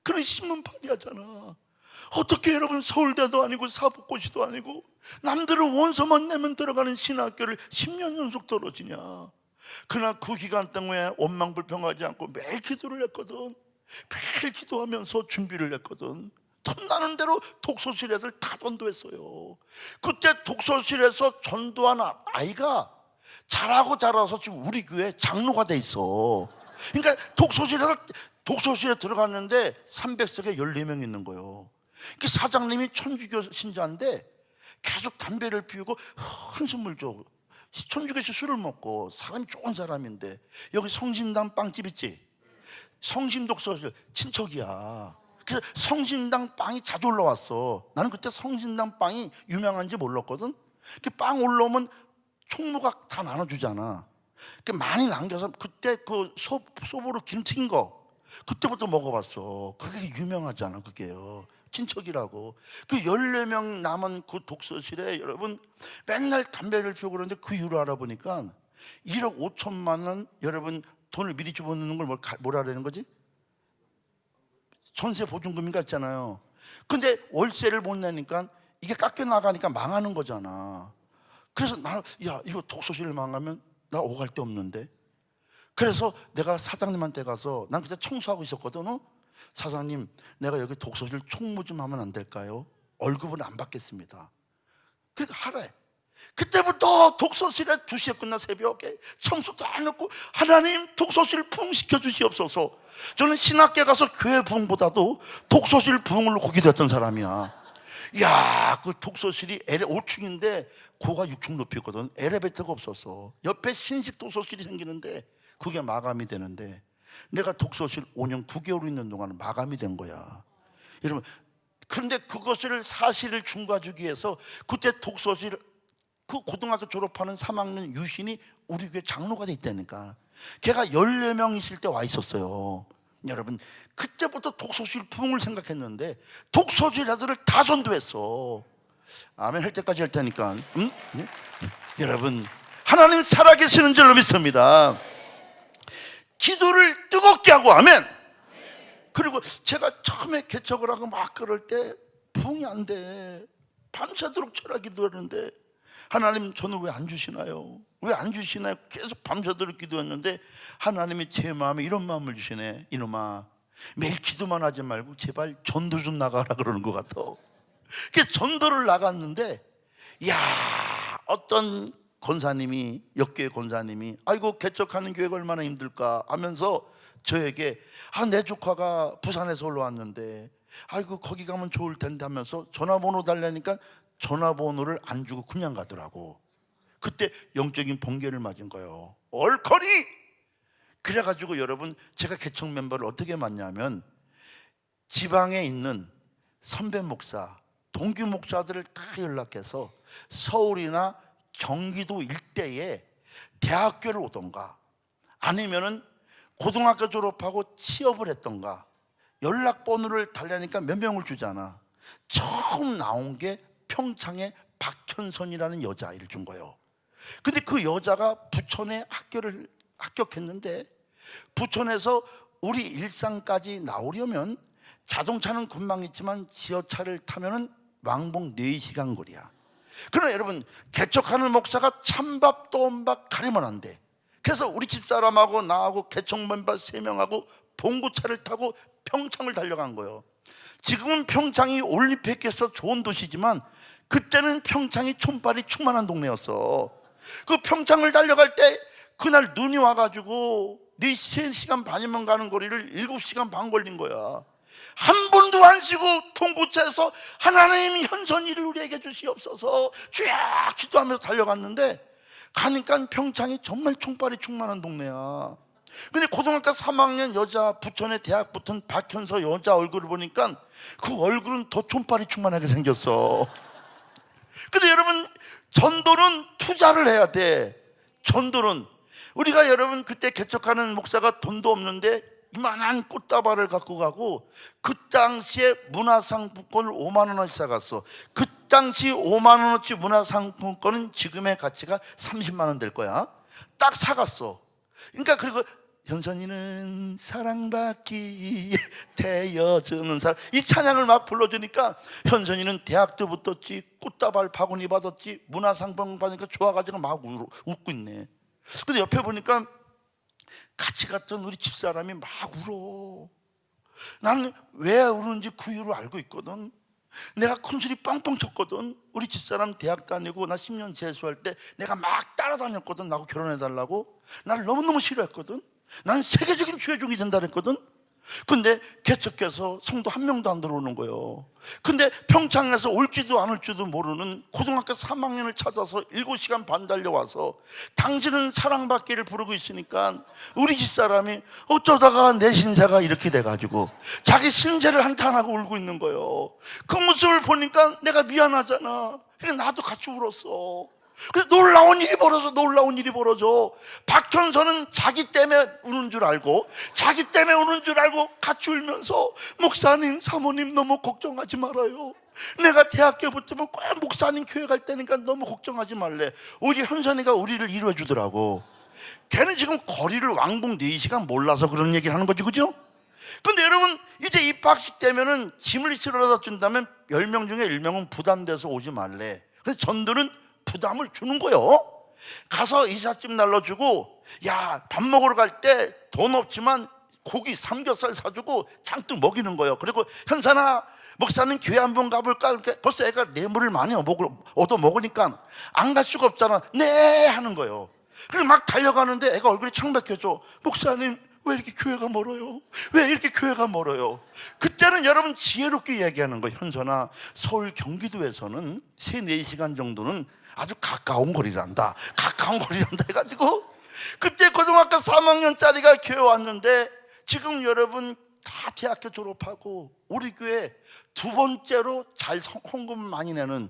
그런 신문팔이 하잖아. 어떻게 여러분 서울대도 아니고 사법고시도 아니고 남들은 원서만 내면 들어가는 신학교를 10년 연속 떨어지냐. 그러나 그 기간 동안에 원망불평하지 않고 매일 기도를 했거든. 매일 기도하면서 준비를 했거든. 틈나는 대로 독서실에서 다 전도했어요. 그때 독서실에서 전도한 아이가 자라고 자라서 지금 우리 교회 장로가 돼 있어. 그러니까 독서실에 들어갔는데 300석에 14명 있는 거예요. 그 사장님이 천주교 신자인데 계속 담배를 피우고 한숨을 줘. 천주교에서 술을 먹고 사람이 좋은 사람인데, 여기 성심당 빵집 있지? 성심 독서실 친척이야. 그래서 성심당 빵이 자주 올라왔어. 나는 그때 성심당 빵이 유명한지 몰랐거든. 그 빵 올라오면 총무가 다 나눠주잖아. 그 많이 남겨서 그때 그 소보로 김 튀긴 거 그때부터 먹어봤어. 그게 유명하잖아. 그게요. 친척이라고. 그 14명 남은 그 독서실에 여러분 맨날 담배를 피우고 그러는데 그 이유를 알아보니까 1억 5천만 원 여러분 돈을 미리 집어넣는 걸 뭐라 그러는 거지? 전세 보증금인가 있잖아요. 근데 월세를 못 내니까 이게 깎여 나가니까 망하는 거잖아. 그래서 나는 야 이거 독서실을 망하면 나 오갈 데 없는데. 그래서 내가 사장님한테 가서 난 그때 청소하고 있었거든. 사장님 내가 여기 독서실 총무 좀 하면 안 될까요? 월급은 안 받겠습니다. 그러니까 하래. 그때부터 독서실에 2시에 끝나 새벽에 청소도 안 했고, 하나님 독서실 부흥시켜 주시옵소서. 저는 신학교 가서 교회 부흥보다도 독서실 부흥을 놓고 기도했던 사람이야. 야, 그 독서실이 5층인데 고가 6층 높이거든. 엘리베이터가 없었어. 옆에 신식 독서실이 생기는데 그게 마감이 되는데 내가 독서실 5년 9개월 있는 동안 마감이 된 거야. 여러분, 그런데 그것을 사실을 중과주기 위해서 그때 독서실 그 고등학교 졸업하는 3학년 유신이 우리 교회 장로가 돼 있다니까. 걔가 14명 있을 때 와 있었어요. 여러분 그때부터 독서실 부흥을 생각했는데 독서실 애들을 다 전도했어. 아멘 할 때까지 할 테니까. 응? 네? 여러분 하나님 살아계시는 줄로 믿습니다. 기도를 뜨겁게 하고 아멘. 그리고 제가 처음에 개척을 하고 막 그럴 때 부응이 안 돼. 밤새도록 철학 기도하는데 하나님 저는 왜 안 주시나요? 왜 안 주시나요? 계속 밤새도록 기도했는데 하나님이 제 마음에 이런 마음을 주시네. 이놈아, 매일 기도만 하지 말고 제발 전도 좀 나가라 그러는 것 같아. 그래서 전도를 나갔는데, 야, 어떤 권사님이, 역교회 권사님이, 아이고 개척하는 교회가 얼마나 힘들까 하면서 저에게, 내 조카가 부산에서 올라왔는데 아이고 거기 가면 좋을 텐데 하면서 전화번호 달라니까 전화번호를 안 주고 그냥 가더라고. 그때 영적인 번개를 맞은 거예요. 얼커니. 그래가지고 여러분, 제가 개척 멤버를 어떻게 만나면 지방에 있는 선배 목사, 동기 목사들을 다 연락해서 서울이나 경기도 일대에 대학교를 오던가 아니면은 고등학교 졸업하고 취업을 했던가 연락번호를 달라니까 몇 명을 주잖아. 처음 나온 게 평창에 박현선이라는 여자아이를 준 거예요. 근데 그 여자가 부천에 학교를 합격했는데, 부천에서 우리 일산까지 나오려면 자동차는 금방 있지만 지하차를 타면은 왕복 4시간 거리야. 그러나 여러분, 개척하는 목사가 찬밥 또온밥 가리면 안 돼. 그래서 우리 집사람하고 나하고 개척 멤버 3명하고 봉고차를 타고 평창을 달려간 거예요. 지금은 평창이 올림픽에서 좋은 도시지만 그때는 평창이 촌발이 충만한 동네였어. 그 평창을 달려갈 때 그날 눈이 와가지고 3시간 반이면 가는 거리를 7시간 반 걸린 거야. 한 번도 안 쉬고 봉고차에서 하나님 현선이를 우리에게 주시옵소서 쫙 기도하면서 달려갔는데, 가니까 평창이 정말 촌발이 충만한 동네야. 근데 고등학교 3학년 여자, 부천에 대학 붙은 박현서 여자 얼굴을 보니까 그 얼굴은 더 촌발이 충만하게 생겼어. 근데 여러분, 전도는 투자를 해야 돼. 전도는 우리가 여러분 그때 개척하는 목사가 돈도 없는데 이만한 꽃다발을 갖고 가고, 그 당시에 문화상품권을 5만 원어치 사갔어. 그 당시 5만 원어치 문화상품권은 지금의 가치가 30만 원 될 거야. 딱 사갔어. 그러니까 그리고 현선이는 사랑받기 되어주는 사람, 이 찬양을 막 불러주니까 현선이는 대학도 붙었지, 꽃다발 바구니 받았지, 문화상품 받으니까 좋아가지고 막 웃고 있네. 근데 옆에 보니까 같이 갔던 우리 집사람이 막 울어. 나는 왜 우는지 그 이유를 알고 있거든. 내가 콘술이 뻥뻥 쳤거든. 우리 집사람 대학 다니고 나 10년 재수할 때 내가 막 따라다녔거든. 나하고 결혼해달라고. 나를 너무너무 싫어했거든. 나는 세계적인 주회종이 된다 그랬거든. 근데 개척해서 성도 한 명도 안 들어오는 거예요. 근데 평창에서 올지도 않을지도 모르는 고등학교 3학년을 찾아서 7시간 반 달려와서 당신은 사랑받기를 부르고 있으니까 우리 집사람이 어쩌다가 내 신세가 이렇게 돼가지고 자기 신세를 한탄하고 울고 있는 거예요. 그 모습을 보니까 내가 미안하잖아. 그러니까 나도 같이 울었어. 그래서 놀라운 일이 벌어져. 박현선은 자기 때문에 우는 줄 알고, 자기 때문에 우는 줄 알고 같이 울면서, 목사님, 사모님 너무 걱정하지 말아요. 내가 대학교 붙으면 꼭 목사님 교회 갈 때니까 너무 걱정하지 말래. 우리 현선이가 우리를 이루어 주더라고. 걔는 지금 거리를 왕복 4시간 몰라서 그런 얘기를 하는 거지, 그죠? 근데 여러분, 이제 입학식 되면은 짐을 실어다 준다면 10명 중에 1명은 부담돼서 오지 말래. 그래서 전도는 부담을 주는 거요. 가서 이삿짐 날라주고, 야, 밥 먹으러 갈 때 돈 없지만 고기 삼겹살 사주고 잔뜩 먹이는 거예요. 그리고 현산아, 목사님 교회 한번 가볼까? 벌써 애가 뇌물을 많이 얻어 먹으니까 안 갈 수가 없잖아. 네 하는 거예요. 그리고 막 달려가는데 애가 얼굴이 창백해져. 목사님, 왜 이렇게 교회가 멀어요? 왜 이렇게 교회가 멀어요? 그때는 여러분 지혜롭게 얘기하는 거예요. 현선아, 서울 경기도에서는 3-4시간 정도는 아주 가까운 거리란다. 가까운 거리란다 해가지고 그때 고등학교 3학년짜리가 교회 왔는데, 지금 여러분 다 대학교 졸업하고 우리 교회 2번째로 잘 헌금 많이 내는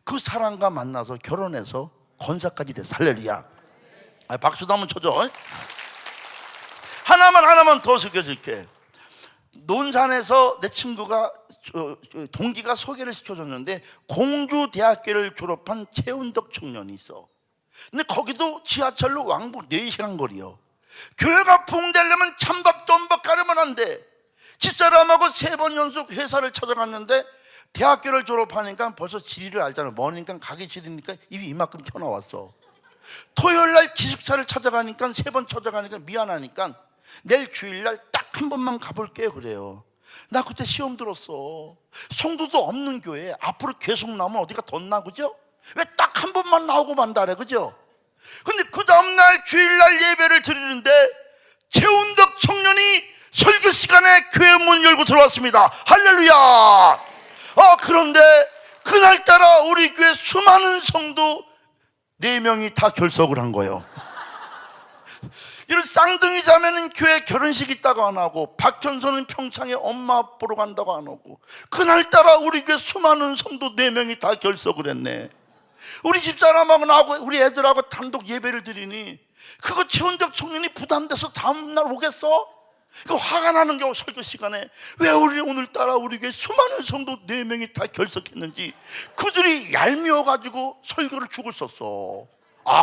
그 사람과 만나서 결혼해서 권사까지 됐어. 할렐루야. 박수도 한번 쳐줘. 하나만 더 속여줄게. 논산에서 내 친구가, 동기가 소개를 시켜줬는데 공주대학교를 졸업한 최은덕 청년이 있어. 근데 거기도 지하철로 왕복 4시간 거리요. 교회가 부흥되려면 찬밥 돈밥 가려면 안 돼. 집사람하고 3번 연속 회사를 찾아갔는데 대학교를 졸업하니까 벌써 지리를 알잖아. 머니까 가기 싫으니까 입이 이만큼 튀어나왔어. 토요일날 기숙사를 찾아가니까 3번 찾아가니까 미안하니까 내일 주일날 딱 한 번만 가볼게요 그래요. 나 그때 시험 들었어. 성도도 없는 교회 앞으로 계속 나오면 어디가 덧나 그죠? 왜 딱 한 번만 나오고 만다래 그죠? 근데 그 다음날 주일날 예배를 드리는데 최운덕 청년이 설교 시간에 교회 문 열고 들어왔습니다. 할렐루야. 그런데 그날따라 우리 교회 수많은 성도 4명이 다 결석을 한 거예요. 이런 쌍둥이 자매는 교회 결혼식 있다고 안 하고, 박현선은 평창에 엄마 보러 간다고 안 하고, 그날따라 우리 교회 수많은 성도 4명이 다 결석을 했네. 우리 집사람하고 나하고 우리 애들하고 단독 예배를 드리니 그거 최원적 청년이 부담돼서 다음날 오겠어? 그 화가 나는 게 설교 시간에 왜 우리 오늘따라 우리 교회 수많은 성도 4명이 다 결석했는지 그들이 얄미워가지고 설교를 죽을 썼어.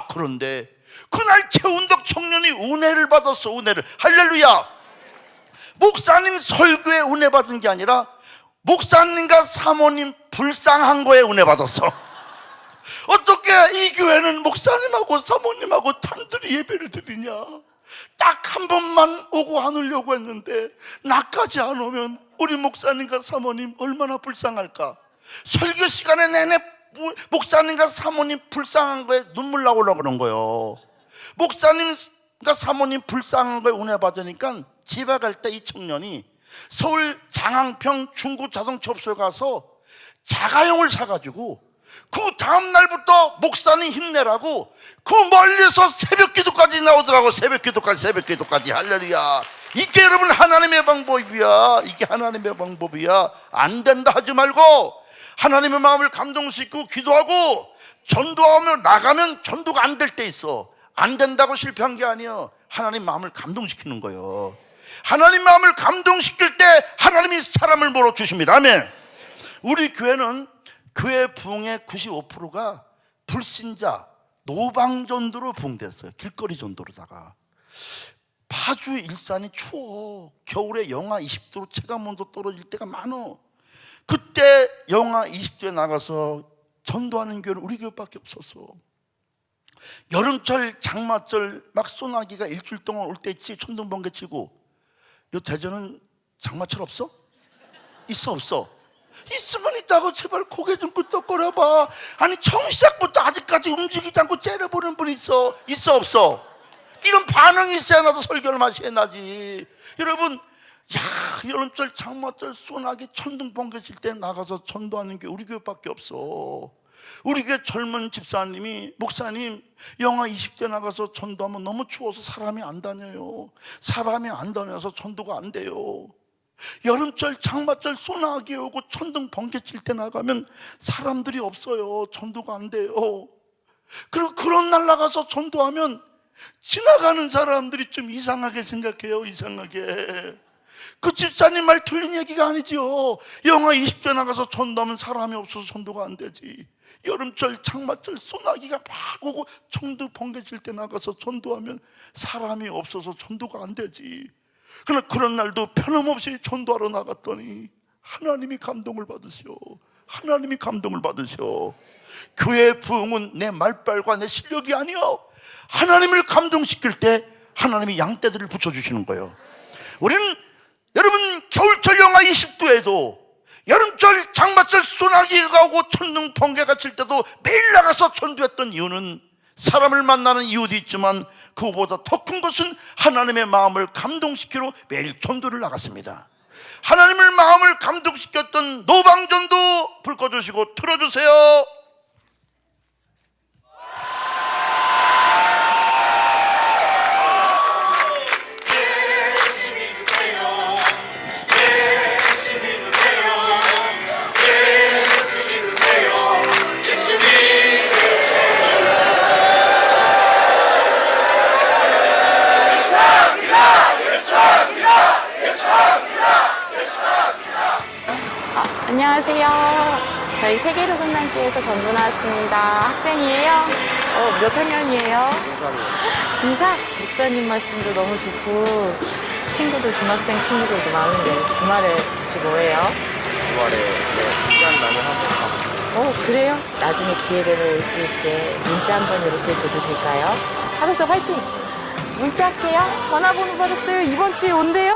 그런데 그날 최운덕 청년이 은혜를 받았어. 은혜를. 할렐루야. 목사님 설교에 은혜 받은 게 아니라 목사님과 사모님 불쌍한 거에 은혜 받았어. 어떻게 이 교회는 목사님하고 사모님하고 단둘이 예배를 드리냐? 딱 한 번만 오고 안 오려고 했는데 나까지 안 오면 우리 목사님과 사모님 얼마나 불쌍할까? 설교 시간에 내내 목사님과 사모님 불쌍한 거에 눈물 나오려고 그런 거예요. 목사님과 사모님 불쌍한 거에 은혜 받으니까 집에 갈 때 이 청년이 서울 장항평 중구 자동차 업소에 가서 자가용을 사가지고 그 다음날부터 목사님 힘내라고 그 멀리서 새벽 기도까지 나오더라고. 새벽 기도까지. 할렐루야. 이게 여러분 하나님의 방법이야. 이게 하나님의 방법이야. 안 된다 하지 말고 하나님의 마음을 감동시키고 기도하고 전도하며 나가면 전도가 안 될 때 있어. 안 된다고 실패한 게 아니야. 하나님 마음을 감동시키는 거예요. 하나님 마음을 감동시킬 때 하나님이 사람을 몰아주십니다. 아멘. 우리 교회는 교회 부흥의 95%가 불신자 노방전도로 부흥됐어요. 길거리 전도로다가. 파주 일산이 추워. 겨울에 영하 20도로 체감온도 떨어질 때가 많어. 그때 영하 20도에 나가서 전도하는 교회는 우리 교회밖에 없었어. 여름철 장마철 막 소나기가 일주일 동안 올 때 있지. 천둥 번개 치고. 요 대전은 장마철 없어? 있어 없어? 있으면 있다고 제발 고개 좀 끄덕거려봐. 아니 처음 시작부터 아직까지 움직이지 않고 째려보는 분 있어 없어? 이런 반응이 있어야 나도 설교를 맛이 나지. 여러분, 여름철 장마철 소나기 천둥 번개 칠 때 나가서 전도하는 게 우리 교회밖에 없어. 우리 교회 젊은 집사님이 목사님 영하 20대 나가서 전도하면 너무 추워서 사람이 안 다녀요. 사람이 안 다녀서 전도가 안 돼요. 여름철 장마철 소나기 오고 천둥 번개 칠 때 나가면 사람들이 없어요. 전도가 안 돼요. 그리고 그런 날 나가서 전도하면 지나가는 사람들이 좀 이상하게 생각해요. 이상하게. 그 집사님 말 틀린 얘기가 아니지요. 영하 20대 나가서 전도하면 사람이 없어서 전도가 안 되지. 여름철 장마철 소나기가 막 오고 천둥 번개 칠 때 나가서 전도하면 사람이 없어서 전도가 안 되지. 그러나 그런 날도 편함없이 전도하러 나갔더니 하나님이 감동을 받으셔. 하나님이 감동을 받으셔. 교회 부흥은 내 말빨과 내 실력이 아니요, 하나님을 감동시킬 때 하나님이 양떼들을 붙여주시는 거예요. 우리는 여러분 겨울철 영하 20도에도 여름철 장마철 소나기가 오고 천둥 번개가 칠 때도 매일 나가서 전도했던 이유는 사람을 만나는 이유도 있지만 그보다 더 큰 것은 하나님의 마음을 감동시키러 매일 전도를 나갔습니다. 하나님의 마음을 감동시켰던 노방전도 불 꺼주시고 틀어주세요. 안녕하세요. 저희 세계로 성남교회에서 전도 나왔습니다. 학생이에요? 몇 학년이에요? 중3. 목사님 말씀도 너무 좋고 친구들, 중학생 친구들도 많은데 주말에 혹시 뭐해요? 주말에 시간 나면 한번 가보죠. 그래요? 나중에 기회 되면 올 수 있게 문자 한번 이렇게 줘도 될까요? 알았어, 화이팅! 문자할게요. 전화번호 받았어요. 이번 주에 온대요.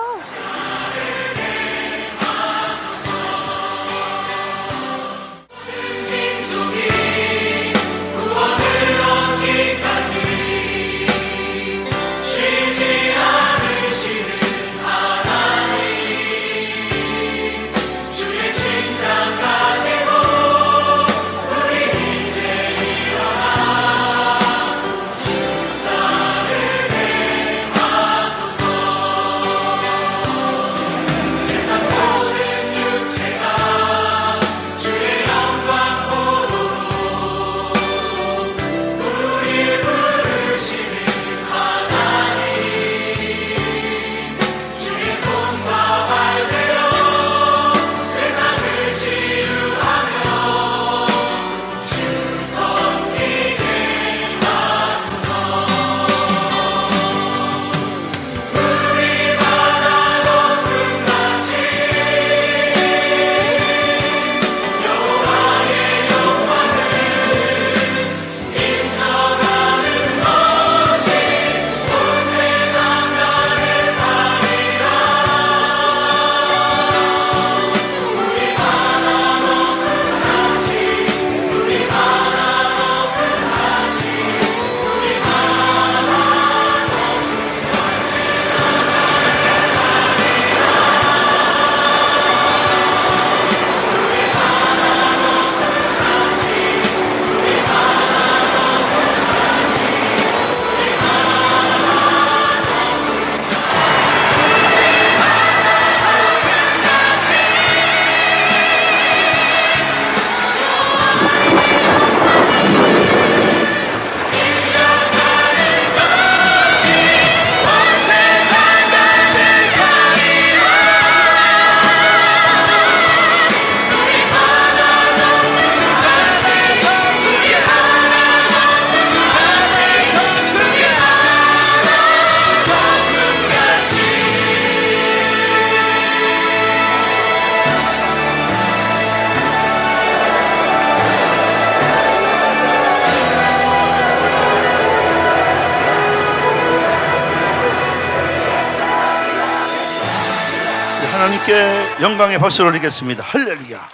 하나님께 영광의 박수를 올리겠습니다. 할렐루야.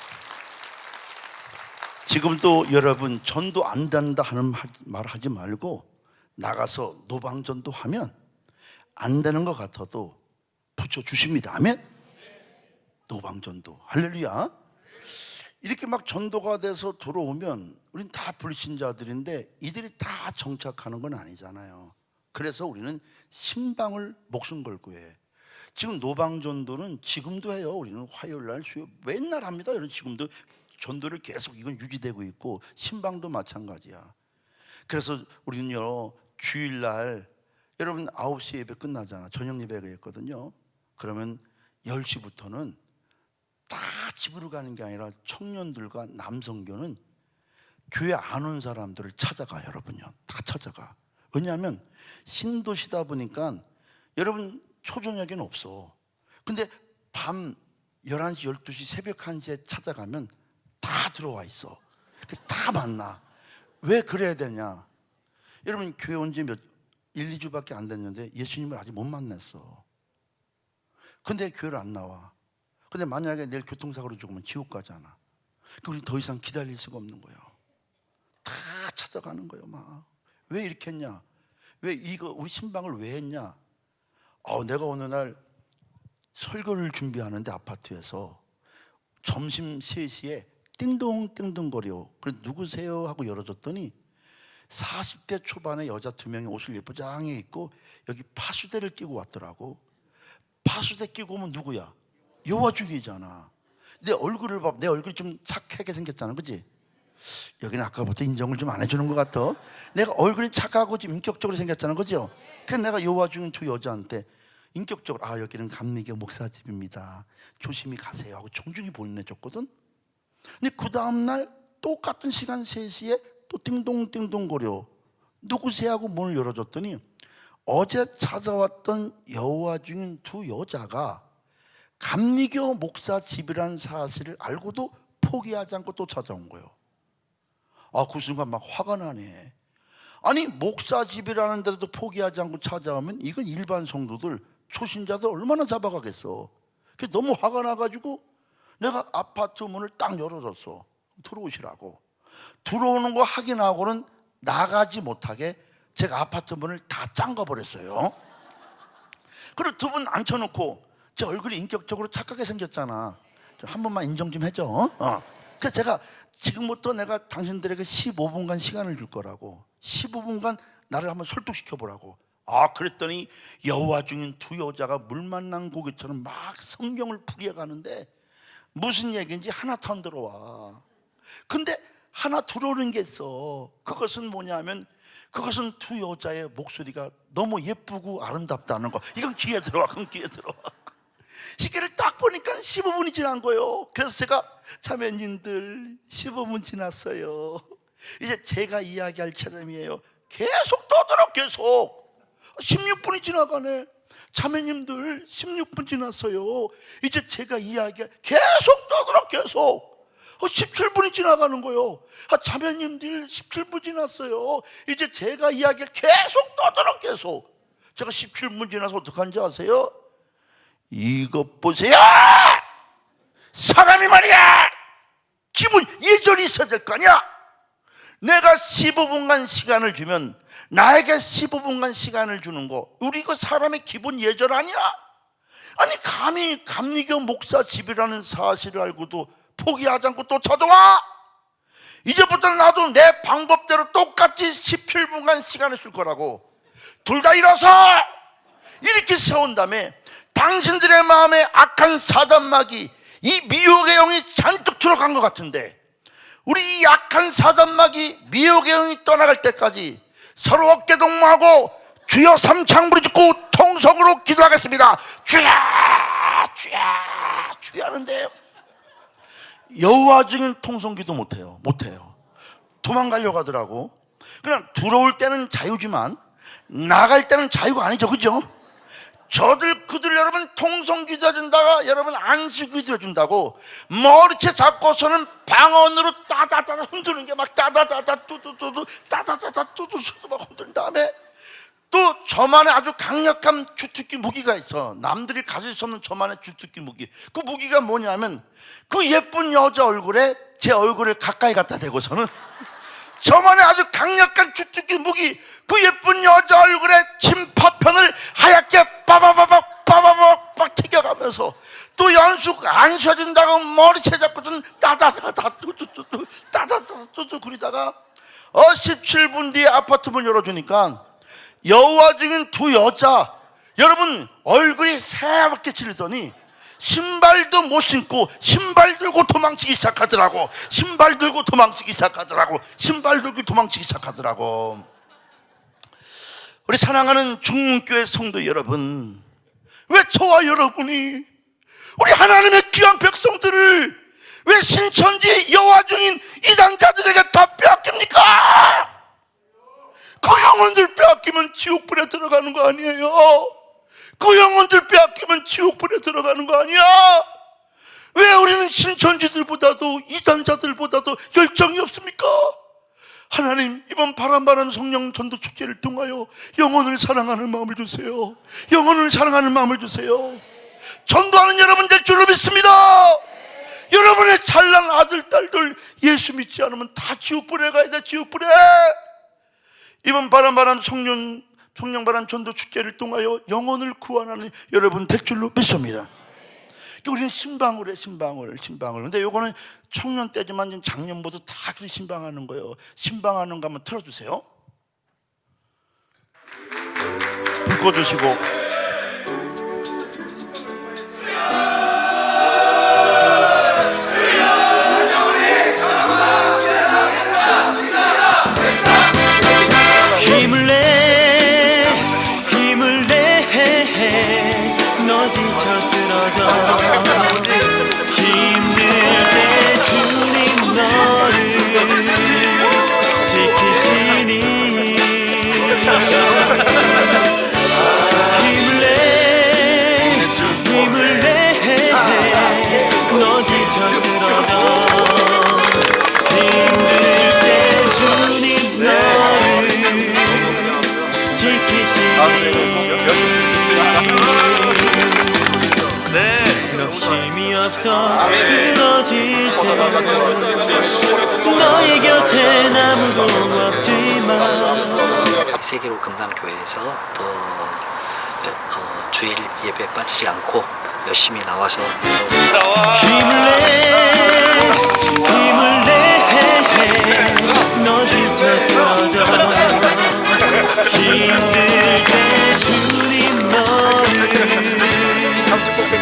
지금 또 여러분 전도 안 된다 하는 말 하지 말고 나가서 노방전도 하면 안 되는 것 같아도 붙여주십니다. 아멘. 노방전도 할렐루야. 이렇게 막 전도가 돼서 들어오면 우린 다 불신자들인데 이들이 다 정착하는 건 아니잖아요. 그래서 우리는 신방을 목숨 걸고 해. 지금 노방전도는 지금도 해요. 우리는 화요일날 수요 맨날 합니다. 이런 지금도 전도를 계속 이건 유지되고 있고 신방도 마찬가지야. 그래서 우리는요 주일날 여러분 9시 예배 끝나잖아. 저녁 예배가 있거든요. 그러면 10시부터는 다 집으로 가는 게 아니라 청년들과 남성교는 교회 안 온 사람들을 찾아가. 여러분요 다 찾아가. 왜냐하면 신도시다 보니까 여러분 초저녁에는 없어. 근데 밤 11시 12시 새벽 1시에 찾아가면 다 들어와 있어. 다 만나. 왜 그래야 되냐. 여러분 교회 온 지 1, 2주밖에 안 됐는데 예수님을 아직 못 만났어. 근데 교회를 안 나와. 근데 만약에 내일 교통사고로 죽으면 지옥 가잖아. 그러니까 우리는 더 이상 기다릴 수가 없는 거예요. 다 찾아가는 거예요. 막. 왜 이렇게 했냐. 왜 이거 우리 신방을 왜 했냐. 내가 어느 날 설교를 준비하는데 아파트에서 점심 3시에 띵동띵동거려. 그래서 누구세요? 하고 열어줬더니 40대 초반의 여자 2명이 옷을 예쁘장하게 입고 여기 파수대를 끼고 왔더라고. 파수대 끼고 오면 누구야? 여와중이잖아. 내 얼굴을 봐. 내 얼굴이 좀 착하게 생겼잖아. 그치? 여기는 아까부터 인정을 좀 안 해주는 것 같아. 내가 얼굴이 착하고 좀 인격적으로 생겼잖아. 그죠? 그래서 내가 여와중인 2 여자한테 인격적으로 여기는 감리교 목사집입니다. 조심히 가세요 하고 정중히 보내줬거든. 근데 그 다음날 똑같은 시간 3시에 또 띵동띵동거려. 누구세요 하고 문을 열어줬더니 어제 찾아왔던 여호와 중인 두 여자가 감리교 목사 집이라는 사실을 알고도 포기하지 않고 또 찾아온 거예요. 그 순간 막 화가 나네. 아니, 목사 집이라는 데도 포기하지 않고 찾아오면 이건 일반 성도들, 초신자들 얼마나 잡아가겠어. 그래서 너무 화가 나가지고 내가 아파트 문을 딱 열어줬어. 들어오시라고. 들어오는 거 확인하고는 나가지 못하게 제가 아파트 문을 다 잠가 버렸어요. 그리고 두 분 앉혀놓고, 제 얼굴이 인격적으로 착하게 생겼잖아. 한 번만 인정 좀 해줘. 그래서 제가 지금부터 내가 당신들에게 15분간 시간을 줄 거라고, 15분간 나를 한번 설득시켜 보라고. 그랬더니 여호와 중인 두 여자가 물 만난 고기처럼 막 성경을 풀이해 가는데 무슨 얘기인지 하나 더 안 들어와. 근데 하나 들어오는 게 있어. 그것은 뭐냐면, 그것은 두 여자의 목소리가 너무 예쁘고 아름답다는 거. 이건 귀에 들어와. 그건 귀에 들어와. 시계를 딱 보니까 15분이 지난 거예요. 그래서 제가, 자매님들 15분 지났어요. 이제 제가 이야기할 차례이에요. 계속 떠들어. 계속 16분이 지나가네. 자매님들 16분 지났어요. 이제 제가 이야기할, 계속 떠들어. 계속 17분이 지나가는 거예요. 자매님들 17분 지났어요. 이제 제가 이야기를 계속 떠들어. 계속. 제가 17분 지나서 어떡한지 아세요? 이것 보세요. 사람이 말이야, 기분 예절이 있어야 될 거 아니야. 내가 15분간 시간을 주면, 나에게 15분간 시간을 주는 거, 우리 이거 사람의 기본 예절 아니야? 아니, 감히 감리교 목사 집이라는 사실을 알고도 포기하지 않고 또 찾아와. 이제부터 나도 내 방법대로 똑같이 17분간 시간을 줄 거라고. 둘 다 일어서 이렇게 세운 다음에 당신들의 마음에 악한 사단마귀, 이 미혹의 영이 잔뜩 들어간 것 같은데, 우리 이 악한 사단마귀, 미혹의 영이 떠나갈 때까지 서로 어깨 동무하고 주여 삼창 부르짖고 통성으로 기도하겠습니다. 주야 주야 주야 하는데 여호와 증인 통성기도 못해요. 도망가려고 하더라고. 그냥 들어올 때는 자유지만 나갈 때는 자유가 아니죠. 그죠? 그들 여러분 통성기도 해준다가 여러분 안식기도 해준다고 머리채 잡고서는 방언으로 따다다다 흔드는 게 막 따다다다 뚜두뚜두 따다다다 뚜두뚜두 막 흔든 다음에 또 저만의 아주 강력한 주특기 무기가 있어. 남들이 가질 수 없는 저만의 주특기 무기. 그 무기가 뭐냐면, 그 예쁜 여자 얼굴에 제 얼굴을 가까이 갖다 대고서는 저만의 아주 강력한 주특기 무기, 그 예쁜 여자 얼굴에 침파편을 하얗게 빠바바박 튀겨가면서 또 연숙 안쉬어준다고 머리채 잡고선 따다다다 뚜뚜뚜뚜 따다다다 뚜뚜 그리다가 17분 뒤에 아파트 문 열어주니까 여호와 증인 두 여자, 여러분 얼굴이 새하얗게 질리더니 신발도 못 신고 신발 들고 도망치기 시작하더라고. 우리 사랑하는 중문교회 성도 여러분, 왜 저와 여러분이 우리 하나님의 귀한 백성들을 왜 신천지 여호와 증인 이단자들에게 다 빼앗깁니까? 그 영혼들 빼앗기면 지옥불에 들어가는 거 아니에요? 그 영혼들 빼앗기면 지옥불에 들어가는 거 아니야? 왜 우리는 신천지들보다도 이단자들보다도 열정이 없습니까? 하나님, 이번 바람바람 성령 전도 축제를 통하여 영혼을 사랑하는 마음을 주세요. 전도하는 여러분 될 줄로 믿습니다. 여러분의 잘난 아들, 딸들 예수 믿지 않으면 다 지옥불에 가야 돼. 지옥불에. 이번 바람바람 성령바람 전도 축제를 통하여 영혼을 구원하는 여러분 될 줄로 믿습니다. 우리는 신방을 해, 신방을. 근데 요거는 청년 때지만 지금 작년부터 다 그렇게 신방하는 거예요. 신방하는 거 한번 틀어주세요. 불 꺼주시고. 힘을 내 너 지쳐 쓰러져 힘들 때 주님 너를 지키시니 너의 곁엔 아무도 없지만 세계로 금단교회에서 또 주일 예배 빠지지 않고 열심히 나와서 힘을 내 너 지쳐 쓰러져 힘들 때 주님 너를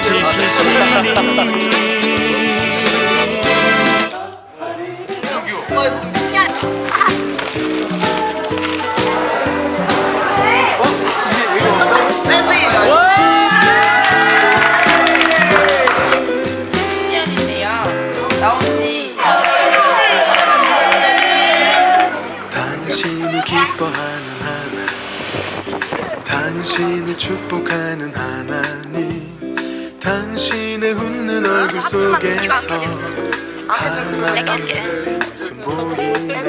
지키시니 당신이 기뻐하는 하나님, 당신을 축복하는 하나님, 당신의 웃는 얼굴 속에서 하나님의 웃음 보이네.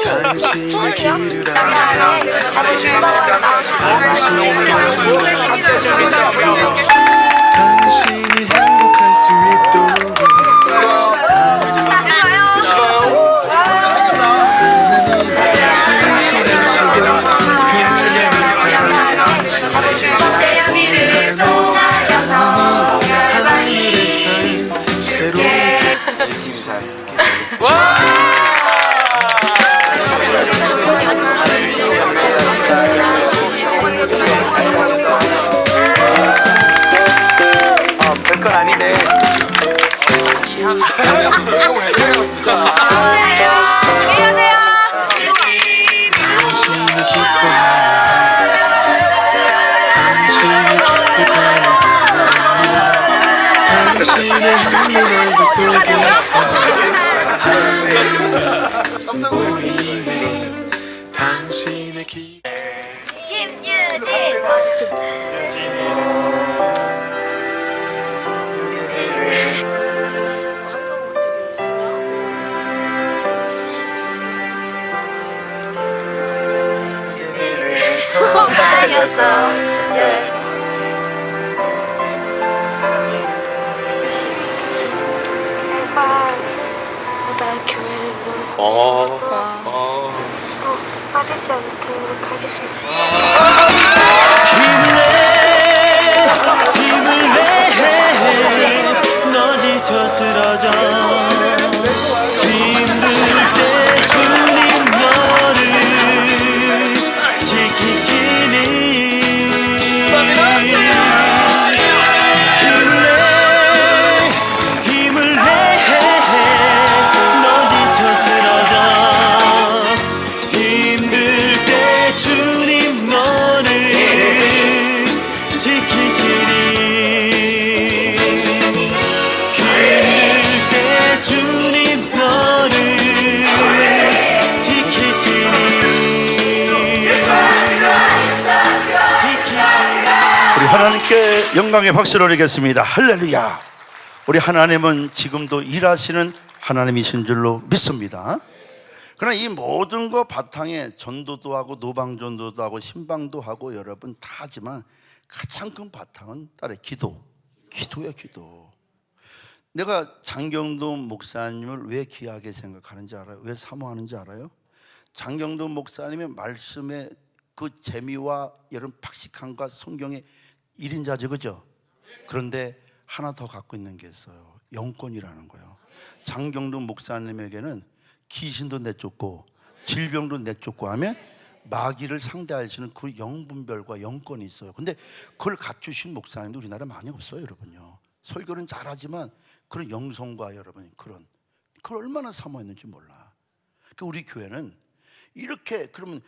당신의 길을 알아 당신이 행복할 수 있도록 열심히 사는 별건 아니네. 당신을 기뻐하는 당신을 축복하는 하나님, 당신의 웃는 얼굴 속에서 하나님의 웃음 보이네. 당신의 길 보다 교회를 믿어서 빠지지 않도록 하겠습니다. 힘을 내 너 지쳐 쓰러져 힘들 때 주님 너를 지키시니 힘을 내 너 지쳐 쓰러져 힘들 때 주님 너를 지키시니 힘들 때 주님 너를 우리 하나님께 영광의 박수를 드리겠습니다. 할렐루야. 우리 하나님은 지금도 일하시는 하나님이신 줄로 믿습니다. 그러나 이 모든 거 바탕에 전도도 하고 노방전도도 하고 신방도 하고 여러분 다 하지만 가장 큰 바탕은 딸의 기도야 기도. 내가 장경도 목사님을 왜 귀하게 생각하는지 알아요? 왜 사모하는지 알아요? 장경도 목사님의 말씀의 그 재미와 여러분 박식함과 성경의 1인자죠, 그죠? 그런데 하나 더 갖고 있는 게 있어요. 영권이라는 거예요. 장경도 목사님에게는 귀신도 내쫓고 질병도 내쫓고 하면 마귀를 상대할 수 있는 그 영분별과 영권이 있어요. 근데 그걸 갖추신 목사님도 우리나라에 많이 없어요, 여러분요. 설교는 잘하지만 그런 영성과 여러분 그걸 얼마나 사모했는지 몰라. 그러니까 우리 교회는 이렇게 그러면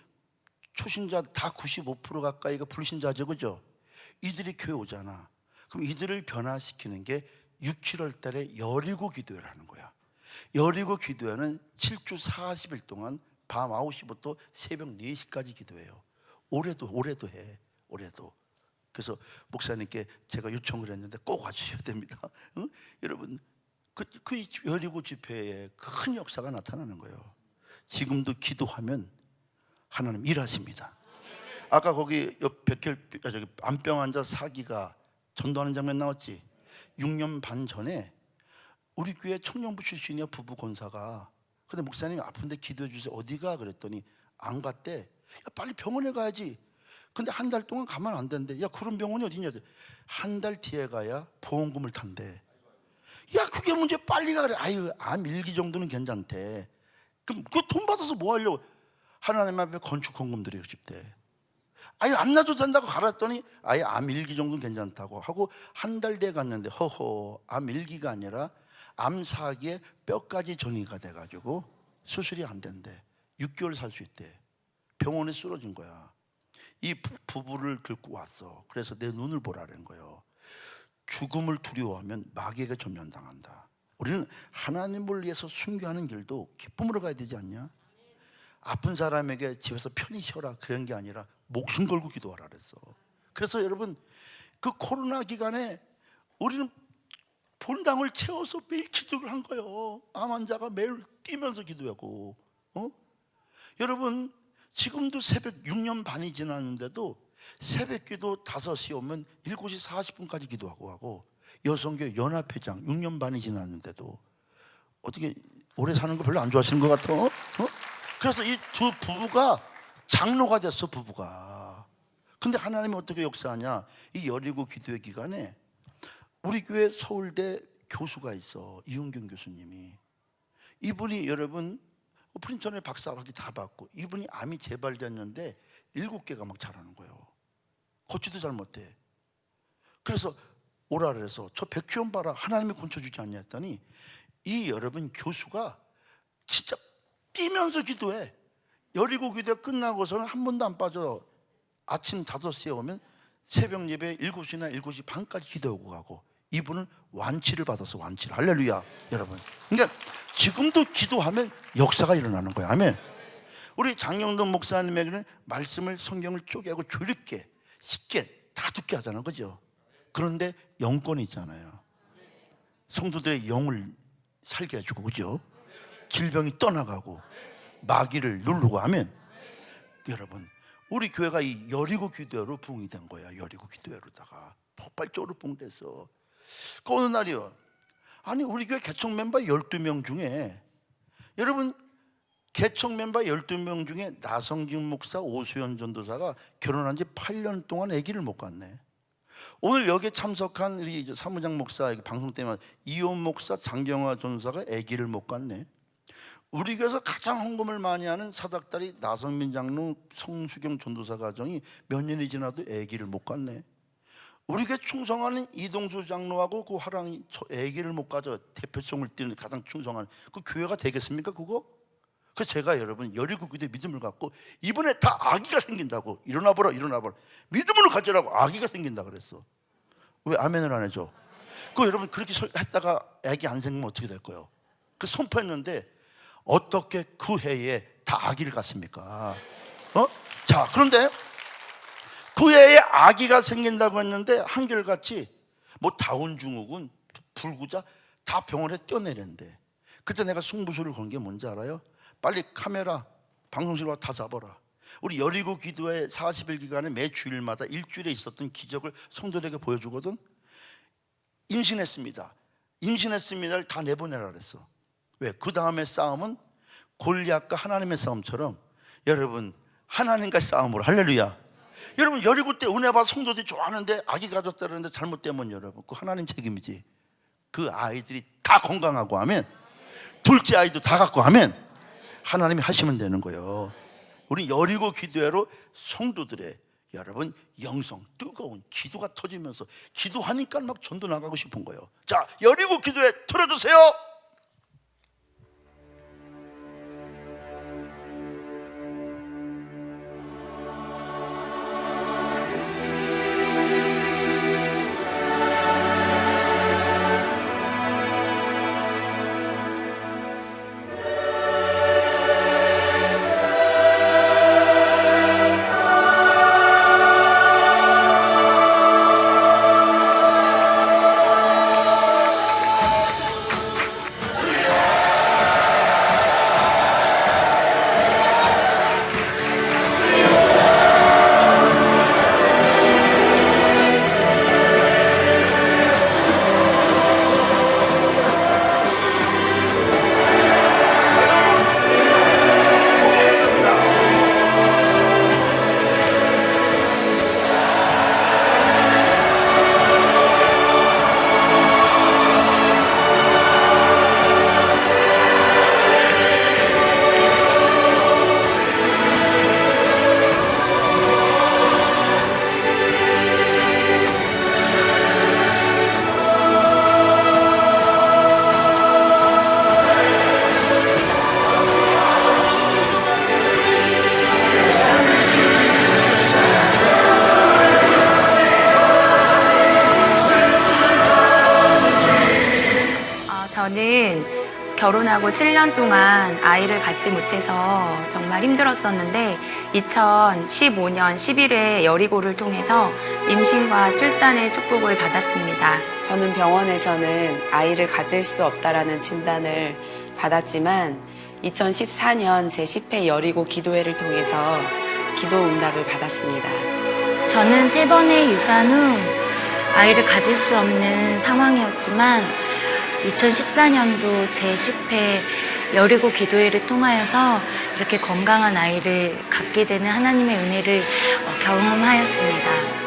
초신자 다 95% 가까이가 불신자죠, 그죠? 이들이 교회 오잖아. 그럼 이들을 변화시키는 게 6, 7월 달에 여리고 기도회라는 거야. 여리고 기도회는 7주 40일 동안 밤 9시부터 새벽 4시까지 기도해요. 올해도 해. 올해도. 그래서 목사님께 제가 요청을 했는데 꼭 와주셔야 됩니다. 응? 여러분 그 여리고 집회에 큰 역사가 나타나는 거예요. 지금도 기도하면 하나님 일하십니다. 아까 거기 옆 암병 환자 사기가 전도하는 장면 나왔지. 6년 반 전에 우리 교회 청년부 출신이야, 부부 권사가. 근데 목사님 아픈데 기도해 주세요. 어디가? 그랬더니 안 갔대. 야, 빨리 병원에 가야지. 근데 한 달 동안 가면 안 된대. 야, 그런 병원이 어디냐? 한 달 뒤에 가야 보험금을 탄대. 야, 그게 문제. 빨리 가. 그래. 아유, 암 1기 정도는 괜찮대. 그럼 그 돈 받아서 뭐 하려고? 하나님 앞에 건축 헌금 드리고 싶대. 아유, 안 놔도 된다고 가랐더니 아예 암 1기 정도는 괜찮다고 하고 한 달 뒤에 갔는데 허허, 암 1기가 아니라 암 4기에 뼈까지 전이가 돼가지고 수술이 안 된대. 6개월 살 수 있대. 병원에 쓰러진 거야. 이 부부를 들고 왔어. 그래서 내 눈을 보라는 거예요. 죽음을 두려워하면 마귀에게 전면당한다. 우리는 하나님을 위해서 순교하는 길도 기쁨으로 가야 되지 않냐? 아픈 사람에게 집에서 편히 쉬어라 그런 게 아니라 목숨 걸고 기도하라 그랬어. 그래서 여러분, 그 코로나 기간에 우리는 본당을 채워서 매일 기도를 한 거예요. 암 환자가 매일 뛰면서 기도하고. 여러분, 지금도 새벽 6년 반이 지났는데도 새벽 기도 5시 오면 7시 40분까지 기도하고 하고, 여성교회 연합회장 6년 반이 지났는데도 어떻게 오래 사는 거 별로 안 좋아하시는 것 같아? 그래서 이 두 부부가 장로가 됐어, 부부가. 근데 하나님이 어떻게 역사하냐? 이 여리고 기도회 기간에 우리 교회 서울대 교수가 있어, 이은경 교수님이. 이분이 여러분 프린턴에 박사학위 다 받고, 이분이 암이 재발됐는데 7개가 막 자라는 거예요. 걷지도 잘 못해. 그래서 오라 그래서 저 백큐원 봐라, 하나님이 고쳐주지 않냐 했더니 이 여러분 교수가 진짜 뛰면서 기도해. 여리고 기도 끝나고서는 한 번도 안 빠져. 아침 5시에 오면 새벽 예배 7시나 7시 반까지 기도하고 가고, 이분은 완치를 받아서 완치를. 할렐루야. 여러분, 그러니까 지금도 기도하면 역사가 일어나는 거야. 아멘. 우리 장영돈 목사님에게는 말씀을, 성경을 쪼개고 조립게 쉽게 다 듣게 하자는 거죠. 그런데 영권이 있잖아요. 성도들의 영을 살게 해주고, 그죠? 질병이 떠나가고 마귀를 누르고 하면, 여러분, 우리 교회가 이 여리고 기도회로 부흥이 된 거야. 여리고 기도회로다가 폭발적으로 부흥돼서. 그 어느 날이요, 아니 우리 교회 개척 멤버 12명 중에, 여러분 개척 멤버 12명 중에 나성진 목사, 오수연 전도사가 결혼한 지 8년 동안 아기를 못 갖네. 오늘 여기에 참석한 우리 사무장 목사 방송 때문에 이혼 목사, 장경화 전도사가 아기를 못 갖네. 우리 교회에서 가장 헌금을 많이 하는 사닥다리 나성민 장로, 성수경 전도사 가정이 몇 년이 지나도 아기를 못 갖네. 우리 교회 충성하는 이동수 장로하고 그 화랑이 아기를 못 가져 대표성을 띠는 가장 충성한 그 교회가 되겠습니까, 그거? 그래서 제가 여러분 여리고 기도의 믿음을 갖고 이번에 다 아기가 생긴다고, 일어나보라 일어나보라, 믿음으로 가져라고 아기가 생긴다 그랬어. 왜 아멘을 안 해줘? 그 여러분 그렇게 했다가 아기 안 생기면 어떻게 될 거예요? 그 선포했는데 어떻게 그 해에 다 아기를 갖습니까? 자, 그런데 그 해에 아기가 생긴다고 했는데 한결같이 뭐 다운 증후군, 불구자 다 병원에 뛰어내렸는데, 그때 내가 승부수를 건 게 뭔지 알아요? 빨리 카메라 방송실 와 다 잡아라. 우리 여리고 기도회 40일 기간에 매 주일마다 일주일에 있었던 기적을 성도들에게 보여주거든. 임신했습니다. 임신했습니다를 다 내보내라 그랬어. 왜? 그 다음에 싸움은 골리앗과 하나님의 싸움처럼 여러분 하나님과의 싸움으로. 할렐루야. 여러분 여리고 때 은혜 받아 성도들이 좋아하는데 아기 가졌다 그러는데 잘못되면 여러분 그 하나님 책임이지. 그 아이들이 다 건강하고 하면, 둘째 아이도 다 갖고 하면 하나님이 하시면 되는 거예요. 우리 여리고 기도회로 성도들의 여러분 영성, 뜨거운 기도가 터지면서 기도하니까 막 전도 나가고 싶은 거예요. 자, 여리고 기도회 틀어주세요. 저는 결혼하고 7년 동안 아이를 갖지 못해서 정말 힘들었었는데 2015년 11회 여리고를 통해서 임신과 출산의 축복을 받았습니다. 저는 병원에서는 아이를 가질 수 없다라는 진단을 받았지만 2014년 제10회 여리고 기도회를 통해서 기도 응답을 받았습니다. 저는 3번의 유산 후 아이를 가질 수 없는 상황이었지만 2014년도 제10회 여리고 기도회를 통하여서 이렇게 건강한 아이를 갖게 되는 하나님의 은혜를 경험하였습니다.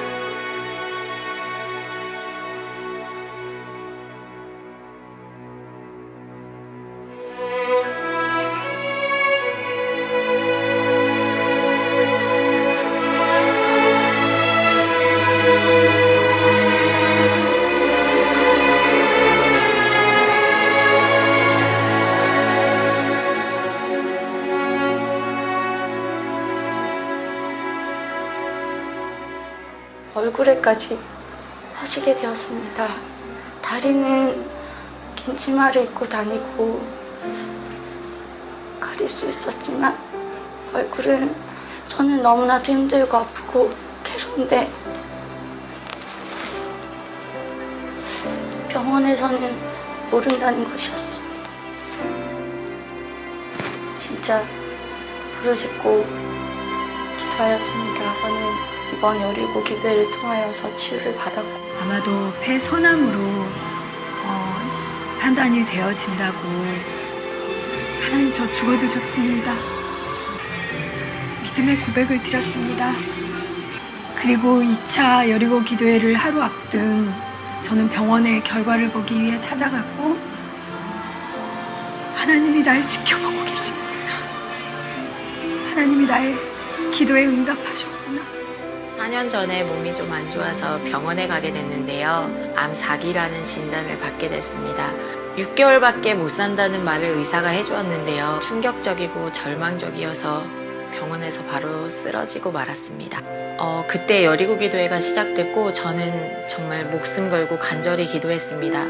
얼굴에까지 하시게 되었습니다. 다리는 긴 치마를 입고 다니고 가릴 수 있었지만 얼굴은 저는 너무나도 힘들고 아프고 괴로운데 병원에서는 모른다는 것이었습니다. 진짜 부르짖고 기도하였습니다. 저는 이번 여리고 기도회를 통하여서 치유를 받았고 아마도 폐선암으로 판단이 되어진다고 하나님 저 죽어도 좋습니다. 믿음의 고백을 드렸습니다. 그리고 2차 여리고 기도회를 하루 앞둔 저는 병원에 결과를 보기 위해 찾아갔고 하나님이 날 지켜보고 계시는구나. 하나님이 나의 기도에 응답하셨구나. 4년 전에 몸이 좀 안 좋아서 병원에 가게 됐는데요. 암 4기라는 진단을 받게 됐습니다. 6개월밖에 못 산다는 말을 의사가 해주었는데요. 충격적이고 절망적이어서 병원에서 바로 쓰러지고 말았습니다. 그때 여리고 기도회가 시작됐고 저는 정말 목숨 걸고 간절히 기도했습니다.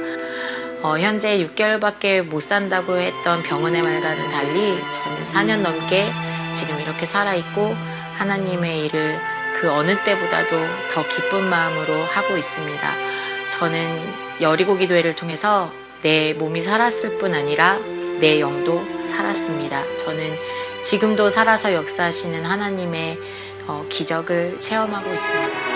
현재 6개월밖에 못 산다고 했던 병원의 말과는 달리 저는 4년 넘게 지금 이렇게 살아있고 하나님의 일을 그 어느 때보다도 더 기쁜 마음으로 하고 있습니다. 저는 여리고 기도회를 통해서 내 몸이 살았을 뿐 아니라 내 영도 살았습니다. 저는 지금도 살아서 역사하시는 하나님의 기적을 체험하고 있습니다.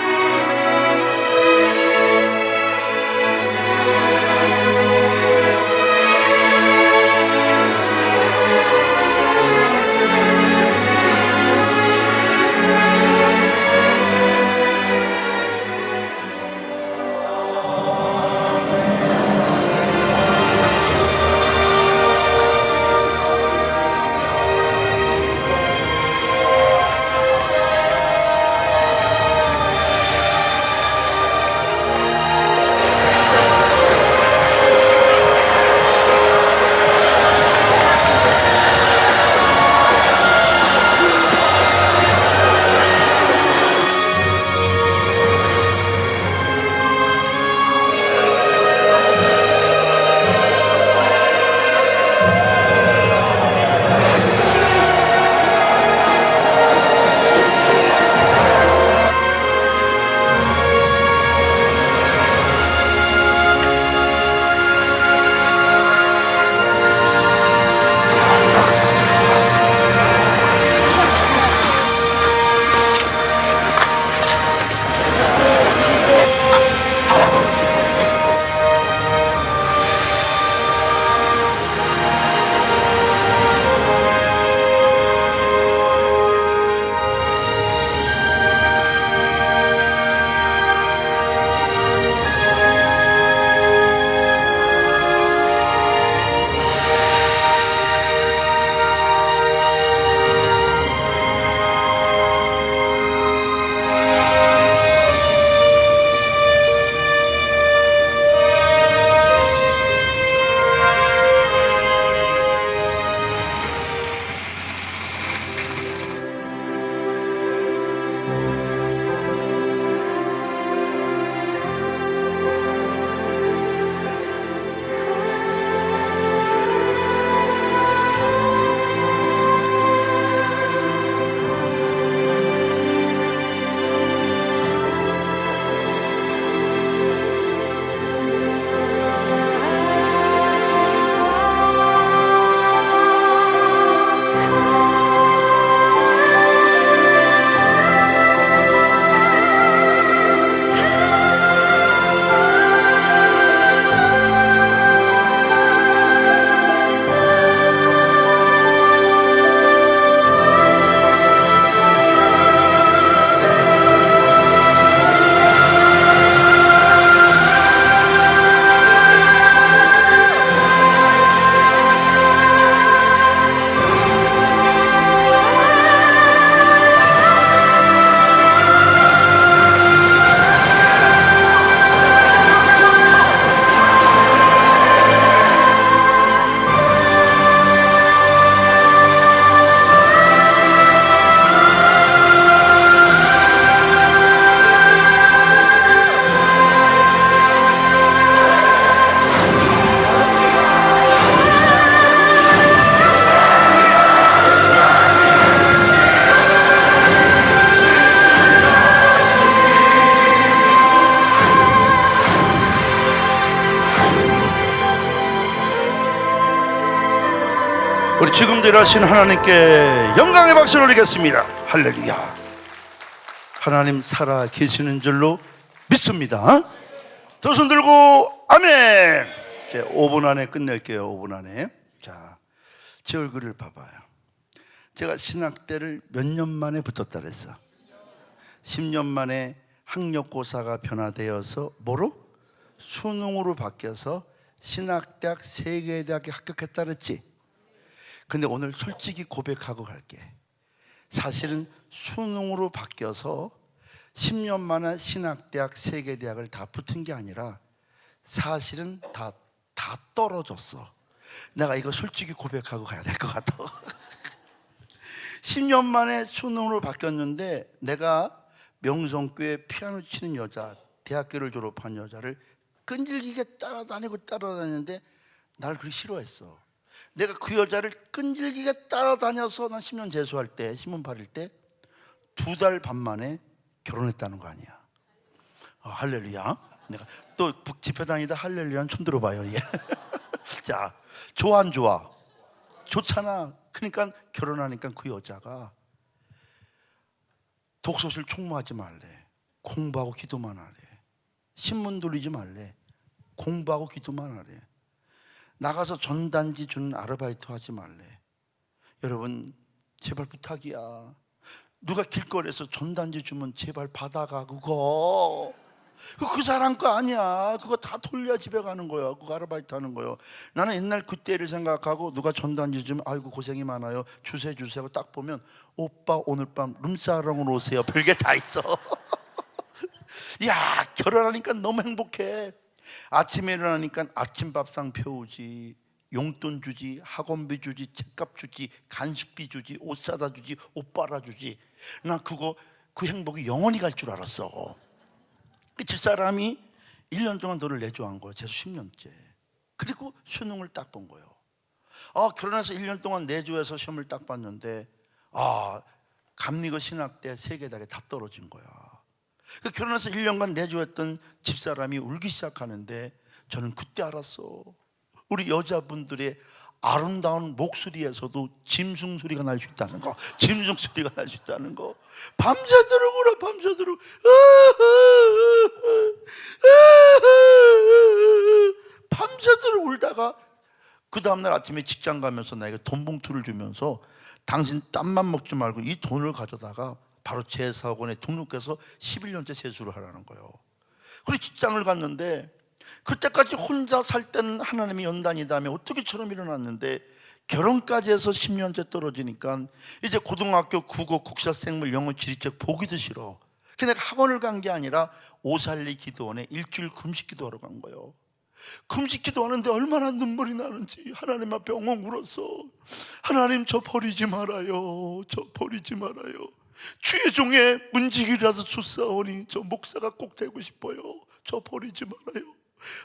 우리 지금도 일하신 하나님께 영광의 박수를 올리겠습니다. 할렐루야. 하나님 살아 계시는 줄로 믿습니다. 두 손 들고 아멘. 이제 5분 안에 끝낼게요. 5분 안에. 자, 제 얼굴을 봐봐요. 제가 신학대를 몇 년 만에 붙었다 그랬어. 10년 만에 학력고사가 변화되어서 뭐로? 수능으로 바뀌어서 신학대학 3개의 대학에 합격했다 그랬지. 근데 오늘 솔직히 고백하고 갈게. 사실은 수능으로 바뀌어서 10년 만에 신학대학 3개 대학을 다 붙은 게 아니라 사실은 다 떨어졌어. 내가 이거 솔직히 고백하고 가야 될 것 같아. 10년 만에 수능으로 바뀌었는데 내가 명성교회 피아노 치는 여자, 대학교를 졸업한 여자를 끈질기게 따라다니는데 나를 그렇게 싫어했어. 내가 그 여자를 끈질기게 따라다녀서 난 10년 재수할 때, 신문 팔을 때 2달 반 만에 결혼했다는 거 아니야. 할렐루야. 내가 또 집회 다니다 할렐루야는 처음 들어봐요. 예. 자, 좋아 안 좋아? 좋잖아. 그러니까 결혼하니까 그 여자가 독서실 총무하지 말래. 공부하고 기도만 하래. 신문 돌리지 말래. 공부하고 기도만 하래. 나가서 전단지 주는 아르바이트 하지 말래. 여러분 제발 부탁이야. 누가 길거리에서 전단지 주면 제발 받아가. 그거 그 사람 거 아니야. 그거 다 돌려야 집에 가는 거야. 그거 아르바이트 하는 거예요. 나는 옛날 그때를 생각하고 누가 전단지 주면 아이고 고생이 많아요. 주세요 딱 보면 오빠 오늘 밤 룸사롱으로 오세요. 별게 다 있어. 야, 결혼하니까 너무 행복해. 아침에 일어나니까 아침밥상 펴우지, 용돈 주지, 학원비 주지, 책값 주지, 간식비 주지, 옷 사다 주지, 옷 빨아 주지. 난 그 행복이 영원히 갈 줄 알았어. 그 집사람이 1년 동안 너를 내조한 거야. 재수 10년째. 그리고 수능을 딱 본 거예요. 결혼해서 1년 동안 내조해서 시험을 딱 봤는데 감리고 신학대 3개 대학에 다 떨어진 거야. 그 결혼해서 1년간 내조했던 집사람이 울기 시작하는데 저는 그때 알았어. 우리 여자분들의 아름다운 목소리에서도 짐승 소리가 날 수 있다는 거. 짐승 소리가 날 수 있다는 거. 밤새도록 울어. 밤새도록 밤새도록 울다가 그 다음날 아침에 직장 가면서 나에게 돈 봉투를 주면서 당신 땀만 먹지 말고 이 돈을 가져다가 바로 제사학원에 등록해서 11년째 세수를 하라는 거예요. 그리고 직장을 갔는데 그때까지 혼자 살 때는 하나님이 연단이 다음에 어떻게 처럼 일어났는데 결혼까지 해서 10년째 떨어지니까 이제 고등학교 국어, 국사, 생물, 영어, 지리책 보기도 싫어. 그래서 내가 학원을 간 게 아니라 오살리 기도원에 일주일 금식 기도하러 간 거예요. 금식 기도하는데 얼마나 눈물이 나는지 하나님 앞에 엉엉 울었어. 하나님 저 버리지 말아요. 저 버리지 말아요. 주의 종의 문지기라도 쫓사오니 저 목사가 꼭 되고 싶어요. 저 버리지 말아요.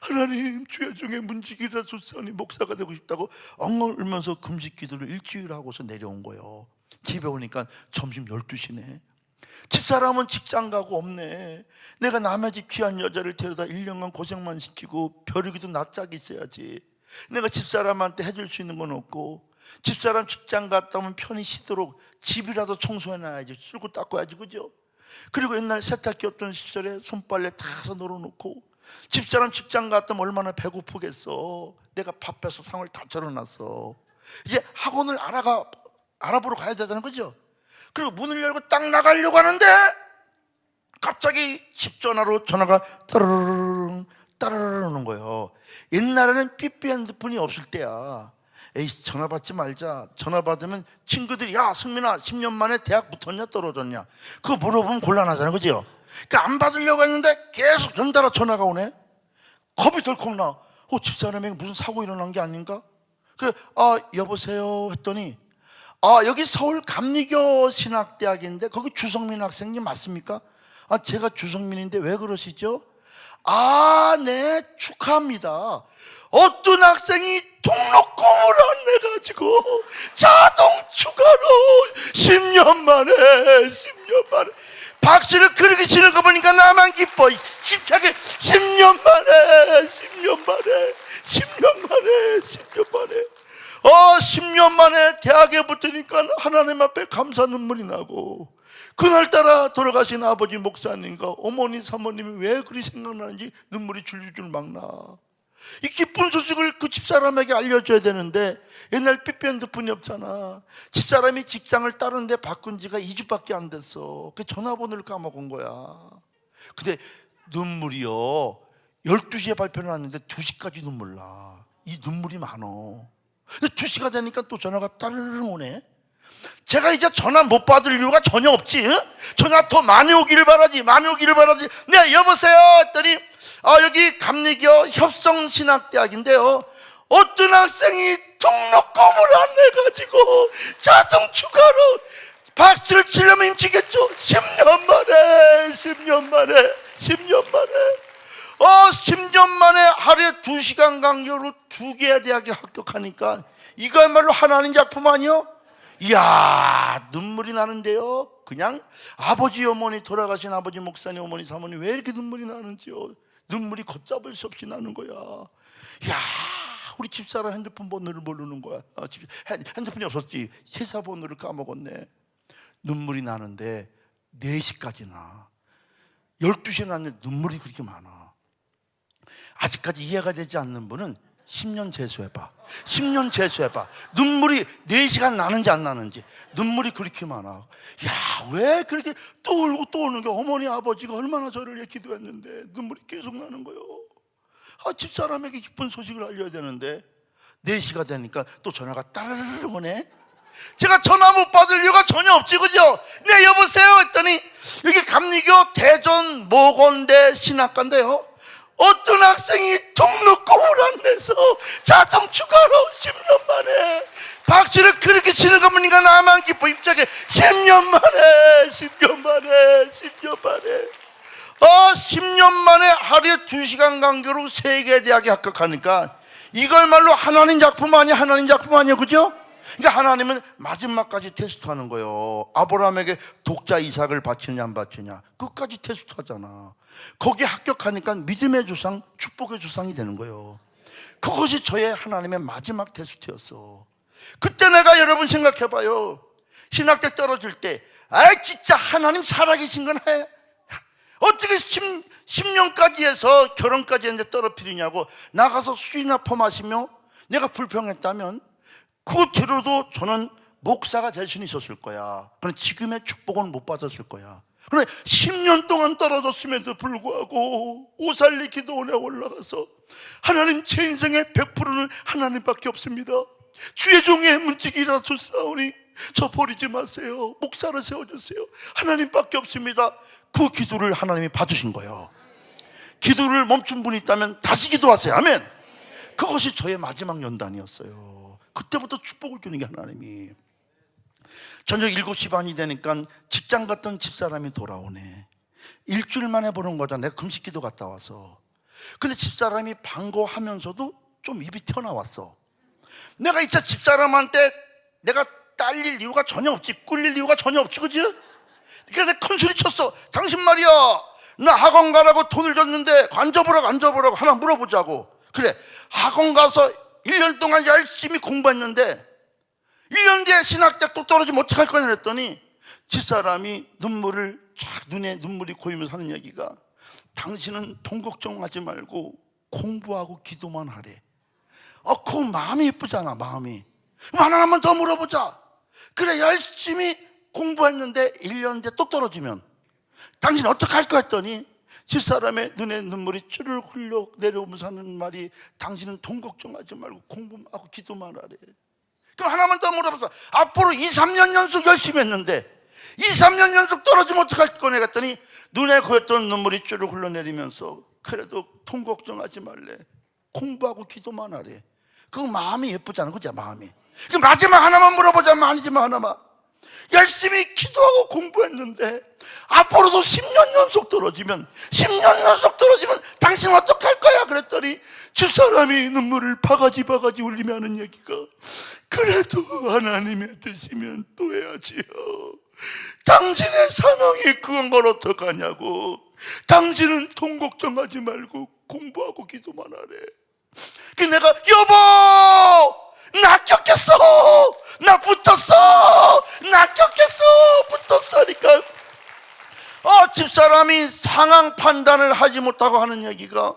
하나님 주의 종의 문지기라도 쫓사오니 목사가 되고 싶다고 엉엉 울면서 금식 기도를 일주일 하고서 내려온 거예요. 집에 오니까 점심 12시네. 집사람은 직장 가고 없네. 내가 남의 집 귀한 여자를 데려다 1년간 고생만 시키고 벼르기도 납작이 있어야지. 내가 집사람한테 해줄 수 있는 건 없고 집사람 직장 갔다 오면 편히 쉬도록 집이라도 청소해놔야지. 쓸고 닦아야지. 그죠? 그리고 옛날 세탁기 없던 시절에 손빨래 다 해서 널어놓고 집사람 직장 갔다 오면 얼마나 배고프겠어. 내가 밥해서 상을 다 차려놨어. 이제 학원을 알아보러 가야 되잖아. 그죠? 그리고 문을 열고 딱 나가려고 하는데 갑자기 집 전화로 전화가 따르르르 오는 거예요. 옛날에는 삐삐 핸드폰이 없을 때야. 에이 전화 받지 말자. 전화 받으면 친구들이 야 승민아 10년 만에 대학 붙었냐 떨어졌냐 그거 물어보면 곤란하잖아. 그죠? 그러니까 안 받으려고 했는데 계속 연달아 전화가 오네. 겁이 덜컥 나. 집사람에게 무슨 사고 일어난 게 아닌가? 그래 여보세요 했더니 여기 서울 감리교 신학대학인데 거기 주성민 학생님 맞습니까? 제가 주성민인데 왜 그러시죠? 네 축하합니다. 어떤 학생이 등록금을 안 내가지고 자동 추가로 10년 만에 박수를 그렇게 치는 거 보니까 나만 기뻐. 힘차게 10년 만에 10년 만에 대학에 붙으니까 하나님 앞에 감사 눈물이 나고, 그날따라 돌아가신 아버지 목사님과 어머니 사모님이 왜 그리 생각나는지 눈물이 줄줄줄 막 나. 이 기쁜 소식을 그 집사람에게 알려줘야 되는데 옛날 삐삐핸드폰이 없잖아. 집사람이 직장을 다른 데 바꾼 지가 2주밖에 안 됐어. 그 전화번호를 까먹은 거야. 근데 눈물이요, 12시에 발표를 했는데 2시까지 눈물 나. 이 눈물이 많어. 2시가 되니까 또 전화가 따르릉 오네. 제가 이제 전화 못 받을 이유가 전혀 없지. 전화 더 많이 오기를 바라지, 많이 오기를 바라지. 네, 여보세요 했더니 여기 감리교 협성신학대학인데요, 어떤 학생이 등록금을 안 내가지고 자동 추가로 박수를 치려면 힘치겠죠. 10년 만에 10년 만에 하루에 2시간 간격으로 2개의 대학에 합격하니까 이거야말로 하나님 작품 아니요? 이야, 눈물이 나는데요. 그냥 아버지 어머니, 돌아가신 아버지 목사님 어머니 사모님 왜 이렇게 눈물이 나는지요. 눈물이 걷잡을 수 없이 나는 거야. 이야, 우리 집사람 핸드폰 번호를 모르는 거야. 핸드폰이 없었지. 회사 번호를 까먹었네. 눈물이 나는데 4시까지 나. 12시에 났는데 눈물이 그렇게 많아. 아직까지 이해가 되지 않는 분은 10년 재수해봐. 10년 재수해봐. 눈물이 4시간 나는지 안 나는지. 눈물이 그렇게 많아. 야, 왜 그렇게 또 울고 또 우는 게, 어머니 아버지가 얼마나 저를 위해 기도했는데 눈물이 계속 나는 거예요. 집사람에게 기쁜 소식을 알려야 되는데 4시가 되니까 또 전화가 따르르 오네. 제가 전화 못 받을 이유가 전혀 없지, 그죠? 네, 여보세요 했더니 여기 감리교 대전 모건대 신학과인데요, 어떤 학생이 등록금을 안 내서 자동 추가로 10년 만에 박수를 그렇게 치는 거 보니까 나만 기뻐. 입장에 10년 만에 10년 만에 하루에 2시간 간격으로 3개 대학에 합격하니까 이걸말로 하나님 작품 아니야? 하나님 작품 아니야, 그죠? 그러니까 하나님은 마지막까지 테스트하는 거예요. 아브라함에게 독자 이삭을 바치느냐 안 바치느냐 끝까지 테스트하잖아. 거기에 합격하니까 믿음의 조상, 축복의 조상이 되는 거예요. 그것이 저의 하나님의 마지막 테스트였어. 그때 내가, 여러분 생각해봐요, 신학대 떨어질 때 진짜 하나님 살아계신 건 해. 어떻게 10년까지 해서 결혼까지 했는데 떨어뜨리냐고. 나가서 술이나 퍼마시며 내가 불평했다면 그 뒤로도 저는 목사가 될 수는 있었을 거야. 그런데 지금의 축복은 못 받았을 거야. 그런데 10년 동안 떨어졌음에도 불구하고 오살리 기도원에 올라가서 하나님, 제 인생의 100%는 하나님밖에 없습니다. 주의 종의 문지기라서 싸우니 저 버리지 마세요. 목사를 세워주세요. 하나님밖에 없습니다. 그 기도를 하나님이 받으신 거예요. 기도를 멈춘 분이 있다면 다시 기도하세요. 아멘. 그것이 저의 마지막 연단이었어요. 그때부터 축복을 주는 게 하나님이. 저녁 7시 반이 되니까 직장 갔던 집사람이 돌아오네. 일주일 만에 보는 거잖아. 내가 금식기도 갔다 와서. 근데 집사람이 반가워하면서도 좀 입이 튀어나왔어. 내가 진짜 집사람한테 내가 딸릴 이유가 전혀 없지, 꿀릴 이유가 전혀 없지, 그지? 그러니까 내가 큰 소리 쳤어. 당신 말이야, 나 학원 가라고 돈을 줬는데 앉아보라고 하나 물어보자고. 그래, 학원 가서 1년 동안 열심히 공부했는데 1년 뒤에 신학대 또 떨어지면 어떡할 거냐 했더니 집사람이 눈물을 눈에 눈물이 고이면서 하는 얘기가, 당신은 돈 걱정하지 말고 공부하고 기도만 하래. 그 마음이 예쁘잖아, 마음이. 하나만 더 물어보자. 그래, 열심히 공부했는데 1년 뒤에 또 떨어지면 당신 어떡할 거 했더니 집사람의 눈에 눈물이 쭈르르 흘러 내려오면서 하는 말이, 당신은 돈 걱정하지 말고 공부하고 기도만 하래. 그럼 하나만 더 물어봤어. 앞으로 2, 3년 연속 열심히 했는데 2, 3년 연속 떨어지면 어떡할 거냐 했더니 눈에 고였던 눈물이 쭈르르 흘러내리면서, 그래도 돈 걱정하지 말래, 공부하고 기도만 하래. 그 마음이 예쁘잖아, 그죠? 마음이. 그 마지막 하나만 물어보자면, 아니지만 하나만. 열심히 기도하고 공부했는데 앞으로도 10년 연속 떨어지면 당신은 어떡할 거야? 그랬더니 집사람이 눈물을 바가지 울리며 하는 얘기가, 그래도 하나님의 뜻이면 또 해야지요. 당신의 사명이 그건 걸 어떡하냐고. 당신은 돈 걱정하지 말고 공부하고 기도만 하래. 그 내가, 여보, 나 합격했어, 나 붙었어, 나 합격했어, 붙었어 하니까 집사람이 상황 판단을 하지 못하고 하는 얘기가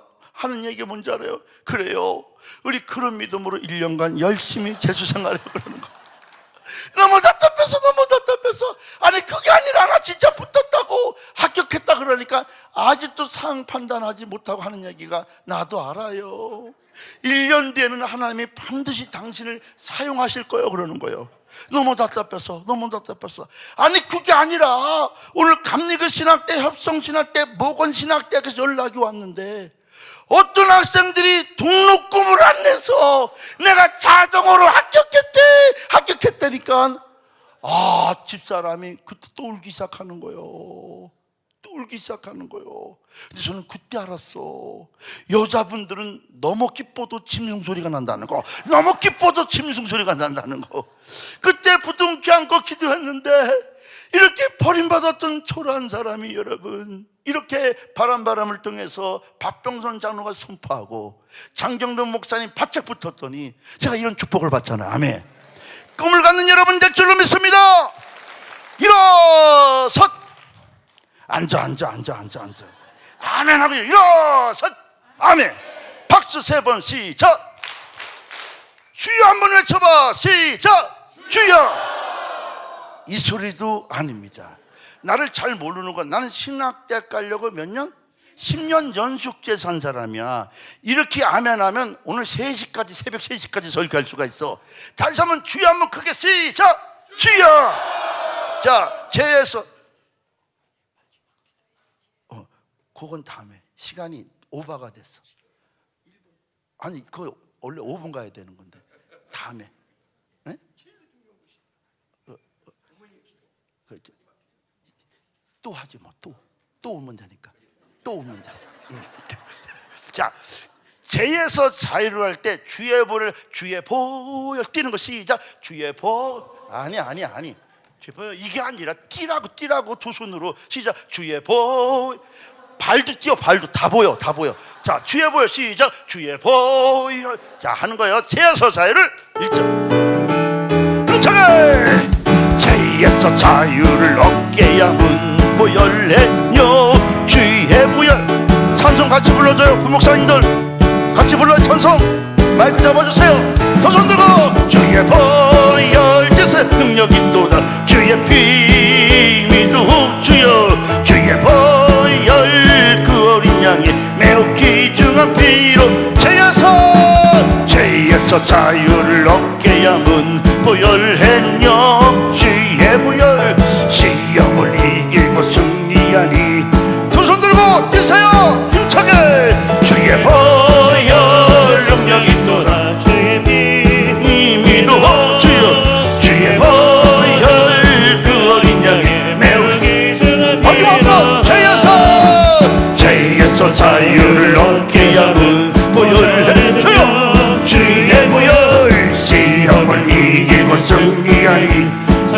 뭔지 알아요? 그래요, 우리 그런 믿음으로 1년간 열심히 재수생활을 그러는 거. 너무 답답해서 아니 그게 아니라 나 진짜 붙었다고 합격했다 그러니까 아직도 상황 판단하지 못하고 하는 얘기가 나도 알아요. 1년 뒤에는 하나님이 반드시 당신을 사용하실 거예요 그러는 거예요. 너무 답답해서 아니 그게 아니라 오늘 감리교 신학대, 협성 신학대, 모건 신학대학에서 연락이 왔는데 어떤 학생들이 등록금을 안 내서 내가 자동으로 합격했다니까 집사람이 그때 또 울기 시작하는 거예요. 근데 저는 그때 알았어. 여자분들은 너무 기뻐도 짐승 소리가 난다는 거, 그때 부둥켜 안고 기도했는데 이렇게 버림받았던 초라한 사람이 여러분 이렇게 바람을 통해서 박병선 장로가 선포하고 장경돈 목사님 바짝 붙었더니 제가 이런 축복을 받잖아요. 아멘. 꿈을 갖는 여러분 될 줄로 믿습니다. 일어섰. 앉아. 아멘 하고 일어섰. 아멘. 박수 3번 시작. 주여 한번 외쳐봐. 시작. 주여. 이 소리도 아닙니다. 나를 잘 모르는 건 나는 신학대학 가려고 몇 년? 10년 연숙제 산 사람이야. 이렇게 아멘하면 오늘 3시까지, 새벽 3시까지 설교할 수가 있어. 다시 한번 주여 한번 크게 시작. 주여. 자, 제에서 그건 다음에 시간이 오버가 됐어. 아니 그거 원래 5분 가야 되는 건데 다음에. 네? 또 하지 뭐. 또 오면 되니까. 자, 죄에서 자유를 할 때 주의 보를 주의 보여 뛰는 거 시작. 주의 보. 아니. 주의 보 이게 아니라 뛰라고 두 손으로 시작. 주의 보. 발도 뛰어. 발도 다 보여. 자, 주의 보여 시작. 주의 보여. 자, 하는 거예요. 죄에서 자유를 1절. 힘차게. 죄에서 자유를 얻게야 문보열해요. 주의 보혈. 찬송 같이 불러줘요. 부목사님들 같이 불러요. 찬송 마이크 잡아주세요. 두 손 들고 주의 보혈 뜻의 능력이 또다. 주의 피 믿음 주여. 주의 보혈 그 어린 양이 매우 귀중한 피로 죄에서 자유를 얻게야 문보혈했뇨. 주의 보혈 시험을 이기고 승리하니. 두 손 들고 뛰세요. 힘차게. 주의 보혈 능력이 또다. 주의 믿어 주여. 주의 보혈 그 어린 양이 매우 마지막 번. 죄에서 자유를 얻게야 문보혈했뇨. 주의 보혈 시험을 이기고 승리하니.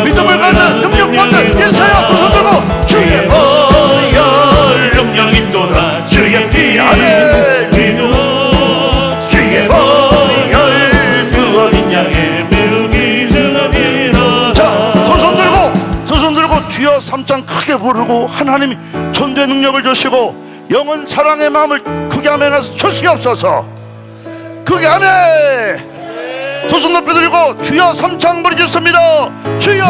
믿음을 가진 능력 받는 인사야. 두 손 들고 주의 보혈 능력이 또다. 주의 피 아멘 믿음. 주의 보혈 그 어린 양의 자, 두 손 들고 주여 3장 크게 부르고 하나님이 전도의 능력을 주시고 영원 사랑의 마음을 크게 아멘해서 주시옵소서. 크게 아멘. 두 손 높이 들고 주여 3창 부르겠습니다. 주여.